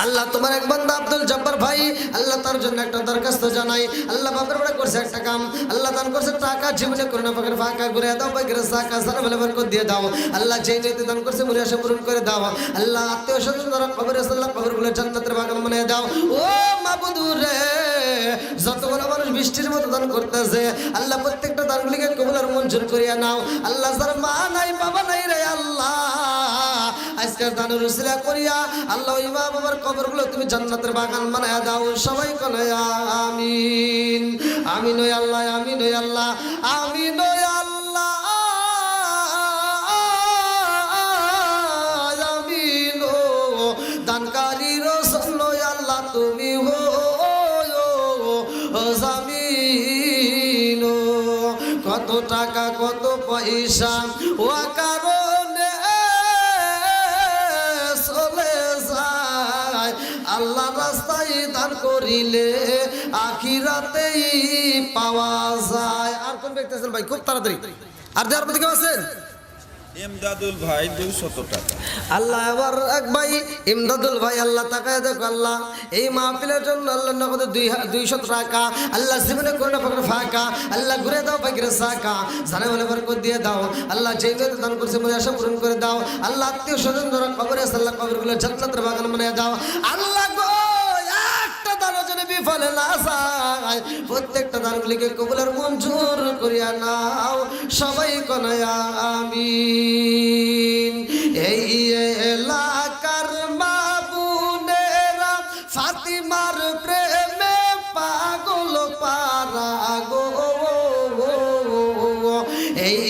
আল্লাহ তোমার এক বান্দা আব্দুল জব্বার ভাই আল্লাহ তার জন্য একটা দরখাস্ত জানাই আল্লাহ বাপের বড় করছে একটা কাম আল্লাহ দান করছে টাকা জীবনে করে না পাকের ফাঁকা ঘুরে দাও পাকের সাকা সারা বেলা বরকত দিয়ে দাও আল্লাহ যেই নিতে দান করছে মুরিয়া সে পূরণ করে দাও আল্লাহ আত্মীয় স্বজন যারা কবরে আল্লাহ কবরগুলো জান্নাতের বাগান বানিয়ে দাও ও মাবুদুর রে যতগুলো মানুষ বৃষ্টির মতো দান করতেছে আল্লাহ প্রত্যেকটা দানগুলিকে কবুল আর মঞ্জুর করিয়া নাও আল্লাহ যার মা নাই বাবা নাই রে আল্লাহ আজকের দানের উসিলা করিয়া আল্লাহ ওই মা বাবার কবরগুলো তুমি জান্নাতের বাগান বানায়া দাও সবাই বলে আমিন আমিন ওই আল্লাহ আমিন ওই আল্লাহ আমিন ওই আল্লাহ আমিন ও দানকারী রসল আল্লাহ তুমি হো জামিন কত টাকা কত পয়সা ও কারণে চলে যায় আল্লাহ রাস্তায় দান করিলে আখিরাতেই পাওয়া যায় আর কোন ব্যক্তি আছেন ভাই খুব তাড়াতাড়ি আর যার প্রতি কেউ আছেন ইমদাদুল ভাই 200 টাকা আল্লাহ আবার এক ভাই ইমদাদুল ভাই আল্লাহ তাকায় দেখো আল্লাহ এই মাহফিলের জন্য আল্লাহ নগদে 200 টাকা আল্লাহ জীবনে করে না পাকে ফাঁকা আল্লাহ ঘুরে দাও পাকের সাকা জানে বলে বরকত দিয়ে দাও আল্লাহ যেই নিয়তে দান করছে মনে আশা পূরণ করে দাও আল্লাহ আত্মীয় স্বজন যারা কবরে আছে আল্লাহ কবরগুলো জান্নাতের বাগান বানিয়ে দাও আল্লাহ গো একটা দানও যেন বিফলে না যায় প্রত্যেকটা দানগুলিকে কবুল আর মঞ্জুর করিয়া নাও সবাই কনায়া আমিন এই এলাকার মাবুনেরা ফাতিমার প্রেমে পাগল পারা গো এই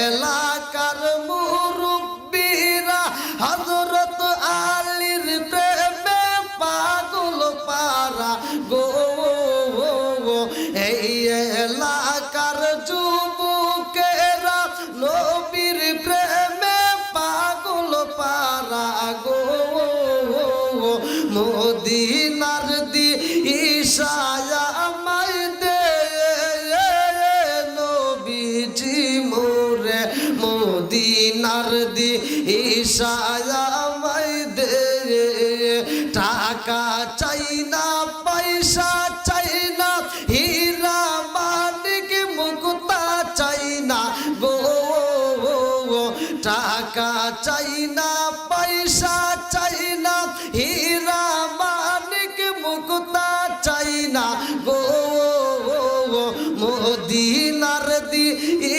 এলাকার মুরব্বীরা হযরত আলীর প্রেমে পাগল পারা গো এই এলাকার যুবকেরা নবীর প্রেমে পাগল পারা গো মদিনার দি ঈশায়া আমায় দে নবীজি মোরে মদিনার দি ঈশায়া আমায় দে টাকা চাই না পয়সা চাই না হীরা মানিক মুক্তা চাই না গো টাকা চাই না পয়সা চাই না হীরা মানিক মুক্তা চাই না গো মদিনার দি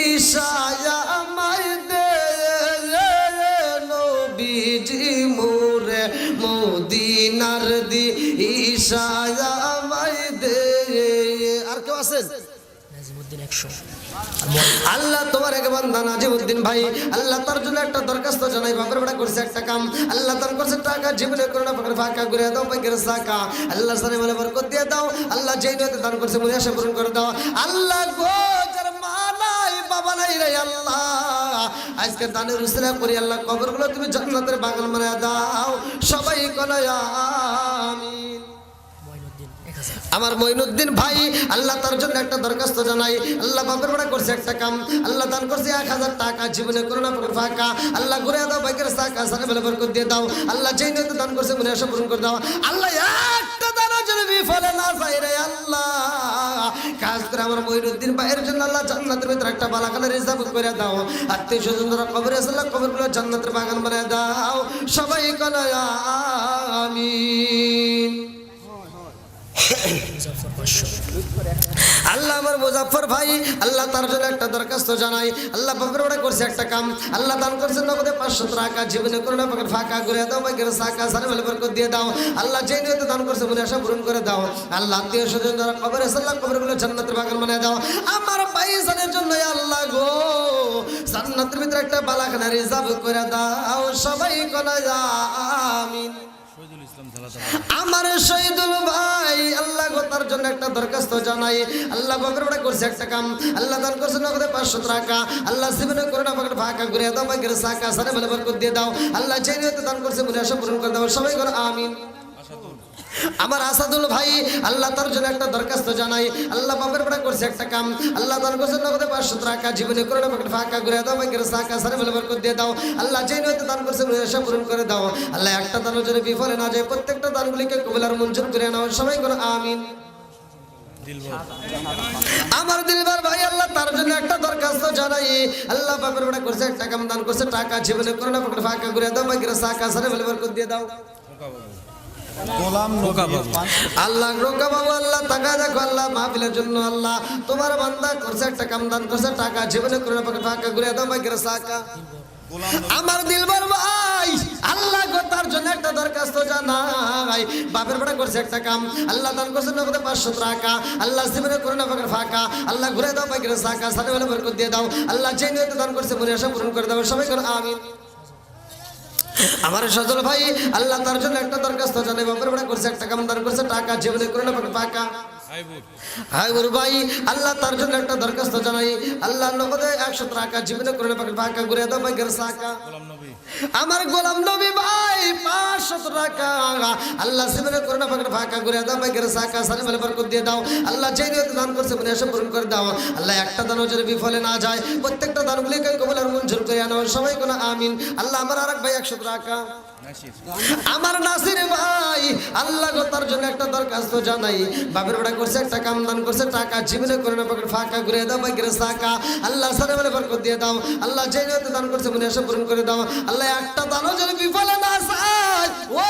ঈশায়া আমায় দে নবীজি মোরে মদিনার দি ঈশায়া আমায় দে আর কেউ আছেন নাজিমউদ্দিন 100 আল্লাহ তোমার এক বান্দা নাজিমউদ্দিন ভাই আল্লাহ তার জন্য একটা দরখাস্ত জানাই বাপের বেটা করছে একটা কাম আল্লাহ তার করছে টাকা জীবনে করোনা পাকের ফাঁকা ঘুরে দাও পাকের সাকা আল্লাহ সানে বলে বরকত দিয়ে দাও আল্লাহ যেই নিয়তে দান করছে মনে আশা পূরণ করে দাও আল্লাহ গো যার মা নাই বাবা নাই রে আল্লাহ আজকে দানের উসিলা করি আল্লাহ কবরগুলো তুমি জান্নাতের বাগান বানায়া দাও সবাই কনায়া আমিন মঈনুদ্দিন 1000 আমার মঈনুদ্দিন ভাই আল্লাহ তার জন্য একটা দরখাস্ত জানাই আল্লাহ বাপের বেটা করছে একটা কাম আল্লাহ দান করছে 1000 টাকা জীবনে করোনা পাকের ফাঁকা আল্লাহ ঘুরে দাও পাকের সাকা সারা বেলা বরকত দিয়ে দাও আল্লাহ যেই নিয়তে দান করছে মনে আশা পূরণ করে দাও আল্লাহ একটা দানা যেন বিফলে না যায় রে আল্লাহ কাজ করে আমার মঈনুদ্দিন ভাইয়ের জন্য আল্লাহ জান্নাতের ভিতরে একটা বালাখানা রিজার্ভ করে দাও আত্মীয় স্বজন যারা কবরে আছে আল্লাহ কবরগুলো জান্নাতের বাগান বানিয়ে দাও সবাই কনায়া আমিন মুজাফফর 500 আল্লাহ আমার মুজাফফর ভাই আল্লাহ তার জন্য একটা দরখাস্ত জানাই আল্লাহ বাপের বেটা করছে একটা কাম আল্লাহ দান করছে নগদে 500 টাকা জীবনে করোনা পাকের ফাঁকা ঘুরে দাও পাকের সাকা সারা বেলা বরকত দিয়ে দাও আল্লাহ যেই নিয়তে দান করছে মনে আশা পূরণ করে দাও আল্লাহ আত্মীয় স্বজন যারা কবরে আছে আল্লাহ কবরগুলো জান্নাতের বাগান বানিয়ে দাও আমার ভাইজানের জন্য আল্লাহ গো জান্নাতের ভিতরে একটা বালাখানা রিজার্ভ করে দাও সবাই কনায়া আমিন আমার শহীদুল ভাই আল্লাহ গো তার জন্য একটা দরখাস্ত জানাই আল্লাহ বাপের বেটা করছে একটা কাম আল্লাহ দান করছে নগদে 500 টাকা আল্লাহ জীবনে করোনা পাকের ফাঁকা ঘুরে দাও পাকের সাকা সারা বেলা বরকত দিয়ে দাও আল্লাহ যেই নিয়তে দান করছে মনে আশা পূরণ করে দাও সবাই করে আমিন আমার আসাদুল ভাই আল্লাহ তার জন্য একটা দরখাস্ত জানাই। আল্লাহ বাপের বেটা করছে একটা কাম, আল্লাহ দান করছে নগদে 500 টাকা, জীবনে করে না পকেট ফাঁকা করে দাও, ভাগ্যের সাকা সারে বলে বরকত দিয়ে দাও। আল্লাহ যেই নিয়তে দান করছে আশা পূরণ করে দাও। আল্লাহ একটা দানও যেন বিফলে না যায়, প্রত্যেকটা দানগুলিকে কবুল আর মঞ্জুর করে নাও। সবাই করে আমিন। আমার দিলবার ভাই আল্লাহ তার জন্য একটা দরখাস্ত জানাই। আল্লাহ বাপের বেটা করছে একটা কাম, দান করছে টাকা, জীবনে করে না পকেট ফাঁকা করে দাও, ভাগ্যের সাকা সারে বলে বরকত দিয়ে দাও। গোলাম নবী আল্লাহ রোকা বাবু আল্লাহ টাকা দেখো আল্লাহ মাহফিলের জন্য আল্লাহ তোমার বান্দা করছে একটা কাম, দান করছে টাকা, জীবনে করে না পকেট ফাঁকা করে দাও, ভাগ্যের সাকা। গোলাম আমার দিলবার ভাই আল্লাহ গো তার জন্য একটা দরখাস্ত জানাই। বাপের বেটা করছে একটা কাম, আল্লাহ দান করছে নগদে 500 টাকা, আল্লাহ জীবনে করে না পকেট ফাঁকা, আল্লাহ ঘুরে দাও, ভাগ্যের সাকা সাথে বলে বরকত দিয়ে দাও। আল্লাহ যে নিয়তে দান করছে মনে আশা পূরণ করে দাও। সবাই করে আমিন। আমার সজল ভাই আল্লাহ তার জন্য একটা দরখাস্ত জানাই। বাপের বেটা করছে একটা কাম, দান করছে টাকা, জীবনে করে না পকেট ফাঁকা। হাই বুড় ভাই আল্লাহ তার জন্য একটা দরখাস্ত জানাই। আল্লাহ নগদে 100 টাকা, জীবনে করে না পকেট ফাঁকা ঘুরে দাও, ভাগ্যের সাকা। আমার গোলাম নবী ভাই 500 টাকা, আল্লাহ জীবনে করে না পকেট ফাঁকা ঘুরে দাও, ভাগ্যের সাকা সারে বলে বরকত দিয়ে দাও। আল্লাহ যে নিয়তে দান করছে মনে আশা পূরণ করে দাও। আল্লাহ একটা দানও যেন বিফলে না যায়, প্রত্যেকটা দানগুলিকে কবুল আর মঞ্জুর করে নাও। সবাই কোনো আমিন। আল্লাহ আমার আরেক ভাই 100 টাকা, আমার নাসির ভাই আল্লাহ গো তার জন্য একটা দরখাস্ত জানাই। বাপের বেটা করছে একটা কাম, দান করছে টাকা, জীবনে করে না পকেট ফাঁকা ঘুরে দাও, ভাগ্যের সাকা। আল্লাহ সারে বলে বরকত দিয়ে দাও। আল্লাহ যে নিয়তে দান করছে মনে আশা পূরণ করে দাও। আল্লাহ একটা দানও যেন বিফলে না যায়। ও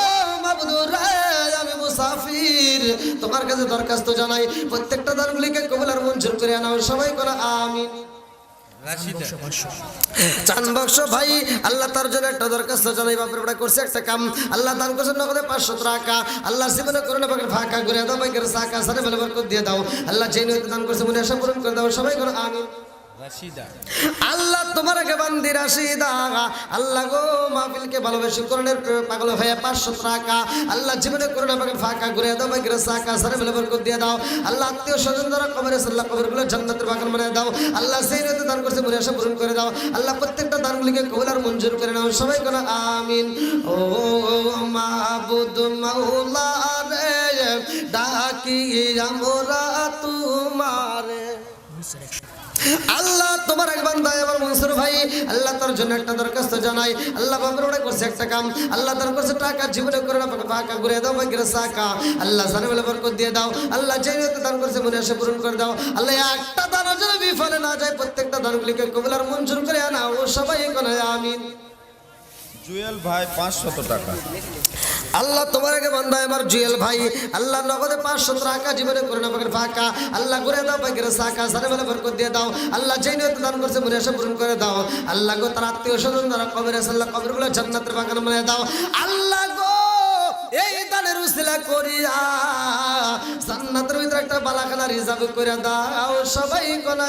মাবুদুর রে আমি মুসাফির তোমার কাছে দরখাস্ত জানাই, প্রত্যেকটা দানগুলিকে কবুল আর মঞ্জুর করে নাও। সবাই করে আমিন। চান বক্স ভাই আল্লাহ তার জন্য একটা দরখাস্ত জানাই। বাপের বেটা করছে একটা কাম, আল্লাহ দান করছে নগদে 500 টাকা, আল্লাহ জীবনে করে না পকেট ফাঁকা ঘুরে দাও, ভাগ্যের সাকা সারে বলে বরকত দিয়ে দাও। আল্লাহ যে নিয়তে দান করছে মনে আশা পূরণ করে দাও। সবাই করে আমিন। আল্লাহ তোমার আগে বান্দি রাশিদা আল্লাহ গো মাহফিলকে ভালোবেসে করণের পাগল হয়ে 500 টাকা, আল্লাহ জীবনে করে না পকেট ফাঁকা ঘুরে দাও, ভাগ্যের সাকা সারে বলে বরকত দিয়ে দাও। আল্লাহ আত্মীয় স্বজন দ্বারা কবরে সাল্লাহ কবরগুলো জান্নাতের বাগান বানিয়ে দাও। আল্লাহ সেই নিয়তে দান করছে মনে আশা পূরণ করে দাও। আল্লাহ প্রত্যেকটা দানগুলিকে কবুল আর মঞ্জুর করে নাও। সবাই করে আমিন। ও মাবুদ মাওলা রে ডাকি আমরা তোমারে। আল্লাহ তোমার এক বান্দা আমার মনসুর ভাই আল্লাহ তার জন্য একটা দরখাস্ত জানাই। আল্লাহ বাপের ওটা করছে একটা কাম, আল্লাহ তার করছে টাকা, জীবনে করে না ফাঁকা ঘুরে দাও, ভাগ্যের সাকা। আল্লাহ জানে বলে বরকত দিয়ে দাও। আল্লাহ যে নিয়তে দান করছে মনে আশা পূরণ করে দাও। আল্লাহ একটা দানও যেন বিফলে না যায়, প্রত্যেকটা দানগুলিকে কবুল আর মঞ্জুর করে আনাও। সবাই কোনে আমিন। জুয়েল ভাই 500 টাকা, আল্লাহ তোমার আগে বান্দা আমার জুয়েল ভাই আল্লাহ নগদে 500 টাকা, জীবনে করে না পকেট ফাঁকা, আল্লাহ ঘুরে দাও, ভাগ্যের সাকা সারে বলে বরকত দিয়ে দাও। আল্লাহ যে নিয়তে দান করছে মনে আশা পূরণ করে দাও। আল্লাহ গো তার আত্মীয় স্বজন দ্বারা কবরে আল্লাহ কবরগুলো জান্নাতের বাগান বানিয়ে দাও। আল্লাহ গো এই দানের উসিলা করিয়া জান্নাতের ভিতরে একটা বালাখানা রিজার্ভ করে দাও। সবাই কোনা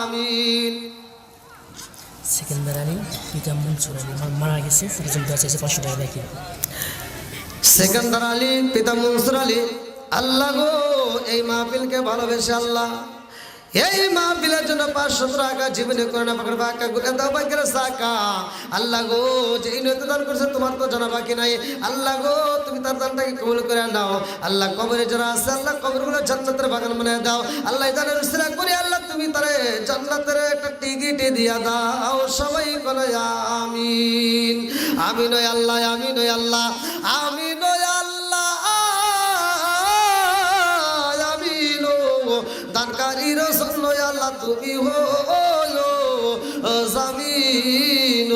আমিন। সেকেন্দার আলী পিতা মনসুর আলী মারা গেছে, তার জন্য দেওয়া চাইছে 500 টাকা বাকি। সেকেন্দার আলী পিতা মনসুর আলী আল্লাহ গো এই মাহফিলকে ভালোবেসে আল্লাহ এই মাহফিলের জন্য 500 টাকা, জীবনে করে না পকেট ফাঁকা ঘুরে দাও, ভাগ্যের সাকা। আল্লাহ গো যে নিয়তে দান করছে তোমার তো জানা বাকি নাই। আল্লাহ গো তুমি তার দানটাকে কবুল করে নাও। আল্লাহ কবরে যারা আছে আল্লাহ কবরগুলো জান্নাতের বাগান বানিয়ে দাও। আল্লাহ দানের উসিলা করে আল্লাহ তুমি তারে জান্নাতের একটা টিকিট দিয়া দাও। সবাই বলে আমিন। আমিন ওই আল্লাহ, আমিন ওই আল্লাহ, আমিন ওই আল্লাহ, আমিন ও দানকারীর জন্য আল্লাহ তুমি হলো জামিন।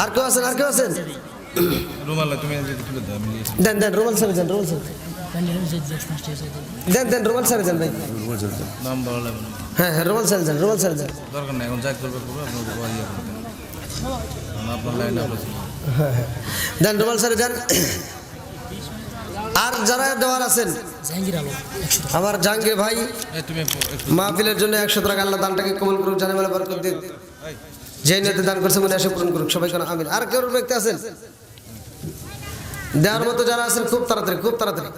আর কেউ আছেন? আর কেউ আছেন? রুমাল তুমি তুলে দাও, আমি দেন দেন রুমাল সাহেব দেন, রুমাল সাহেব দেন দেন, রুমাল সাহেব দেন ভাই। নাম বলা লাগবে না, হ্যাঁ হ্যাঁ রুমাল সাহেব দেন, রুমাল সাহেব দেন। দরকার নেই, এখন যা করবে করবে, আপনার ইয়ে করবেন আপনার লাইন আপনার দেন রুমাল সাহেব দেন। আর যারা দেওয়ার আছেন জাহাঙ্গীর আলম 100 টাকা। আমার জাহাঙ্গীর ভাই তুমি মাহফিলের জন্য 100 টাকা, আল্লাহ দানটাকে কবুল করুক, জানে বলে বরকত দিন। যে নিয়তে দান করছে মনে আশা পূরণ করুক। সবাই কেন আমিন। আর কেউ ব্যক্তি আছেন দেওয়ার মতো? যারা আছেন খুব তাড়াতাড়ি, খুব তাড়াতাড়ি।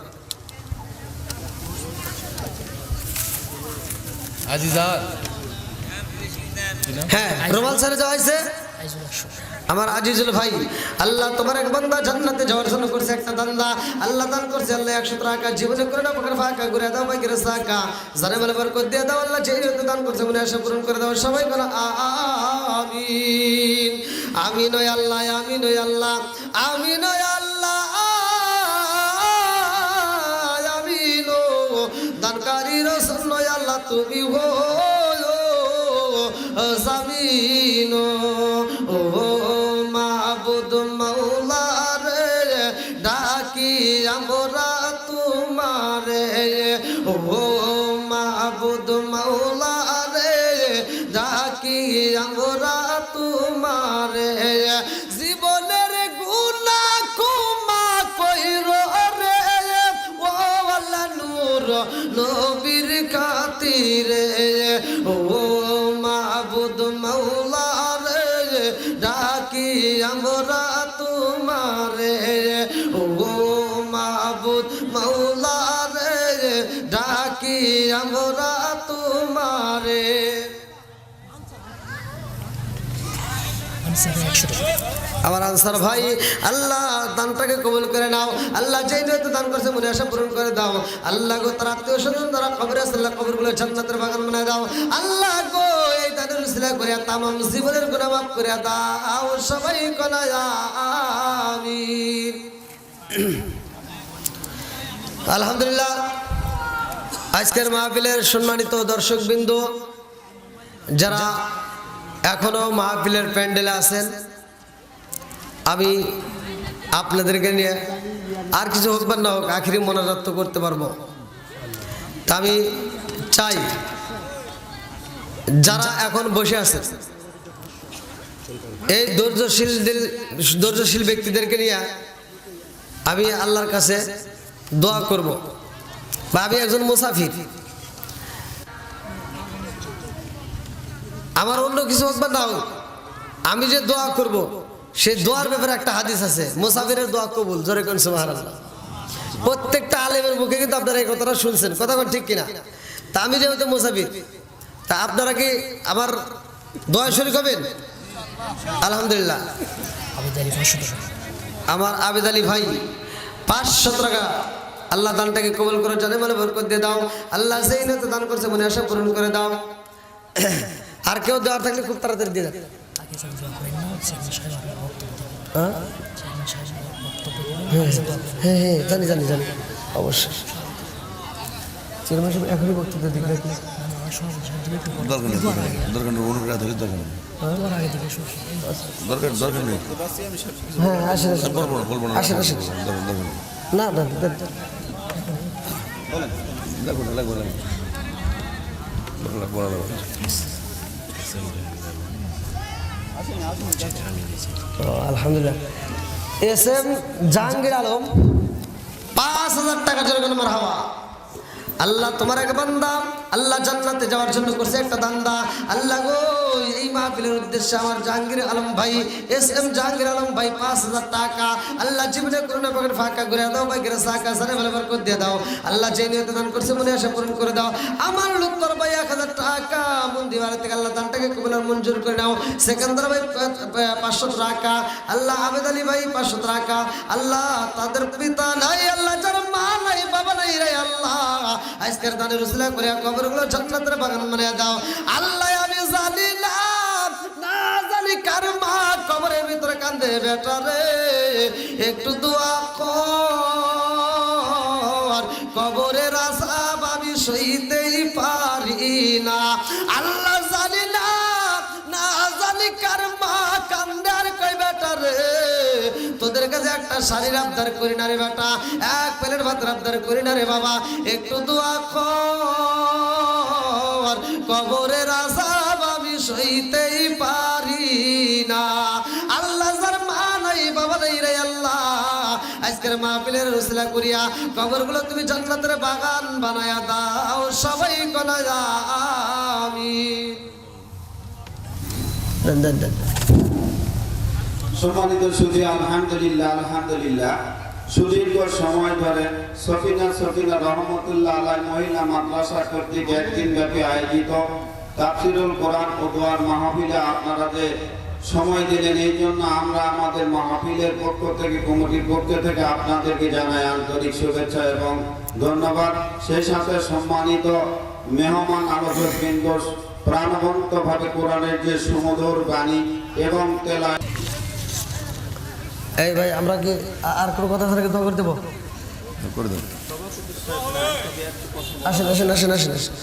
আজিজা হ্যাঁ রুমাল স্যারে যাওয়া হয়েছে। আইজুল 100। আমার আজিজুল ভাই, আল্লাহ তোমার এক বান্দা জান্নাতে যাওয়ার জন্য করছে একটা দান্দা, আল্লাহ দান করছে আল্লাহ 100 টাকা জীবনে করে দাও, পকেট ফাঁকা করে দাও, বাইকের সাকা জানে বলে বরকত দিয়ে দাও আল্লাহ, যে নিয়তে দান করছে মনে আশা পূরণ করে দাও, সবাই বলো আমিন। আমিন ওই আল্লাহ, আমিন ওই আল্লাহ, আমিন ওই আল্লাহ, আমিন ও দানকারী রসুল নয় আল্লাহ তুমি হো জামিন ও মাবুদ মাওলা রে, ডাকি আমরা তোমারে ও মাবুদ মাওলা রে, ডাকি আমরা তোমারে, জীবনের গুনাহ ক্ষমা কইরো রে ও আল্লাহ নূর নবীর খাতিরে ও মাবুদ মাওলা রে, ডাকি আমরা তোমারে ও মাবুদ মাওলা রে, ডাকি আমরা তোমারে। আনসারে 100 টাকা। আমার আনসার ভাই, আল্লাহ দানটাকে কবুল করে নাও, আল্লাহ যেই নিয়তে দান করছে মনে আশা পূরণ করে দাও, আল্লাহ গো তার আত্মীয় স্বজন যারা কবরে আছে আল্লাহ কবরগুলো জান্নাতের বাগান বানায় দাও, আল্লাহ গো এই দানের উসিলা করে তামাম জীবনের গুনাহ মাফ করে দাও, সবাই কোনা আমিন। আলহামদুলিল্লাহ, আজকের মাহফিলের সম্মানিত দর্শকবৃন্দ, যারা এখনো মাহফিলের প্যান্ডেলে আছেন, আমি আপনাদেরকে নিয়ে আর কিছু হোক বা না হোক আখিরি মোনাজাত তো করতে পারবো। তা আমি চাই যারা এখন বসে আছেন এই ধৈর্যশীল ব্যক্তিদেরকে নিয়ে আমি আল্লাহর কাছে দোয়া করব, বা আমি একজন মুসাফির, আমার অন্য কিছু হোক বা না হোক আমি যে দোয়া করব সেই দোয়ার ব্যাপারে একটা হাদিস আছে, মুসাফিরের দোয়া কবুল, জোরে কোন সুবহানাল্লাহ। প্রত্যেকটা আলেমের মুখে কিন্তু আপনারা এই কথাটা শুনছেন, কথা কোন ঠিক কিনা? তা আমি যেহেতু মুসাফির, তা আপনারা কি আমার দোয়া শরীক হবেন? আলহামদুলিল্লাহ। আবেদ আলী 500 টাকা। আমার আবেদ আলী ভাই 500 টাকা, আল্লাহ দানটাকে কবুল করে জানে মানে বরকত দিয়ে দাও, আল্লাহ সেই নিয়তে দান করছে মনে আশা পূরণ করে দাও। আর কেউ দেওয়ার থাকলে খুব তাড়াতাড়ি দিয়ে দেন। আগে যারা দোয়া করেন না, চেয়ারম্যান সাহেব আপনার বক্তব্য দেবেন। হ্যাঁ চেয়ারম্যান সাহেব বক্তব্য দেবেন, হ্যাঁ আগে দোয়া করবেন। হ্যাঁ হ্যাঁ জানি জানি জানি অবশ্যই। চেয়ারম্যান সাহেব এখনই বক্তব্য দিক নাকি? না, না, আমার সভাপতি সাহেব দিলে একটু বলেন। দরকার নেই, দোয়ার আগে, দরকার নেই, অনুগ্রহ ধরে দরকার নেই, দোয়ার আগে দিলে সমস্যা নেই। দরকার নেই, হ্যাঁ আসেন আসেন বলবো না, বলবো না, আসেন আসেন। দরকার নেই, না না দেন। লাগবো না, লাগবো না, লাগবো না। আলহামদুলিল্লাহ। এস.এম. জাহাঙ্গীর আলম 5000 টাকা জোরে কোনো মারহাবা। আল্লাহ তোমার এক বান্দা আল্লাহ জান্নাতে যাওয়ার জন্য করছে একটা দান্দা, আল্লাহ গো এই মাহফিলের উদ্দেশ্যে আমার জাহাঙ্গীর আলম ভাই, এস.এম. জাহাঙ্গীর আলম ভাই 5000 টাকা, আল্লাহ জীবনে করোনা পকেট ফাঁকা করে দাও, বাইকের সাকা সারে বলে বরকত দিয়ে দাও, আল্লাহ যে নিয়তে দান করছে মনে আশা পূরণ করে দাও। আমার লুৎফর ভাই 1000 টাকা মন্দির বাড়ি থেকে আল্লাহ দানটাকে কবুল আর মঞ্জুর করে নাও। সেকেন্দার ভাই 500 টাকা, আল্লাহ আবেদ আলী ভাই 500 টাকা, আল্লাহ তাদের পিতা নাই, আল্লাহ যার মা নাই বাবা নাই রে আল্লাহ আজকের দানের উসিলা করে কবরগুলো জান্নাতের বাগান বানিয়ে দাও। আল্লাহ আমি জানি না জানি কার মা কবরের ভিতরে কান্দে বেটা রে, একটু দোয়া কর, কবরের আযাব আমি সইতেই পারি না। আল্লাহ জানি না জানি কার মা কান্দে আর কই বেটা রে, তোদের কাছে একটা শাড়ির আবদার করি না রে বেটা, এক প্লেট ভাতের আবদার করি না রে বাবা, একটু দোয়া কর, কবরের আযাব আমি সইতেই পারি না। আল্লাহ যার মা নাই বাবা নাই রে আল্লাহ আজকের মাহফিলের উসিলা করিয়া কবরগুলো তুমি জান্নাতের বাগান বানায়া দাও, সবাই কোনা আমিন। দেন দেন দেন। সম্মানিত সুধী, আলহামদুলিল্লাহ আলহামদুলিল্লাহ। সুদীর্ঘ সময় ধরে সফিনা রহমতুল্লাহ আলাই মহিলা মাদ্রাসা কর্তৃক একদিন ব্যাপী আয়োজিত তাফসিরুল কোরআন ও দোয়ার মাহফিলে আপনারা যে সময় দিলেন, এই জন্য আমরা আমাদের মাহফিলের পক্ষ থেকে, কমিটির পক্ষ থেকে আপনাদেরকে জানাই আন্তরিক শুভেচ্ছা এবং ধন্যবাদ। সেই সাথে সম্মানিত মেহমান আলোচকবৃন্দ প্রাণবন্তভাবে কোরআনের যে সুমধুর বাণী এবং তেলাওয়াত। এই ভাই আমরা কি আর কোনো কথা থেকে দোয়া করে দেবো? করে দেবো। আসেন আসেন আসেন আসেন আসেন।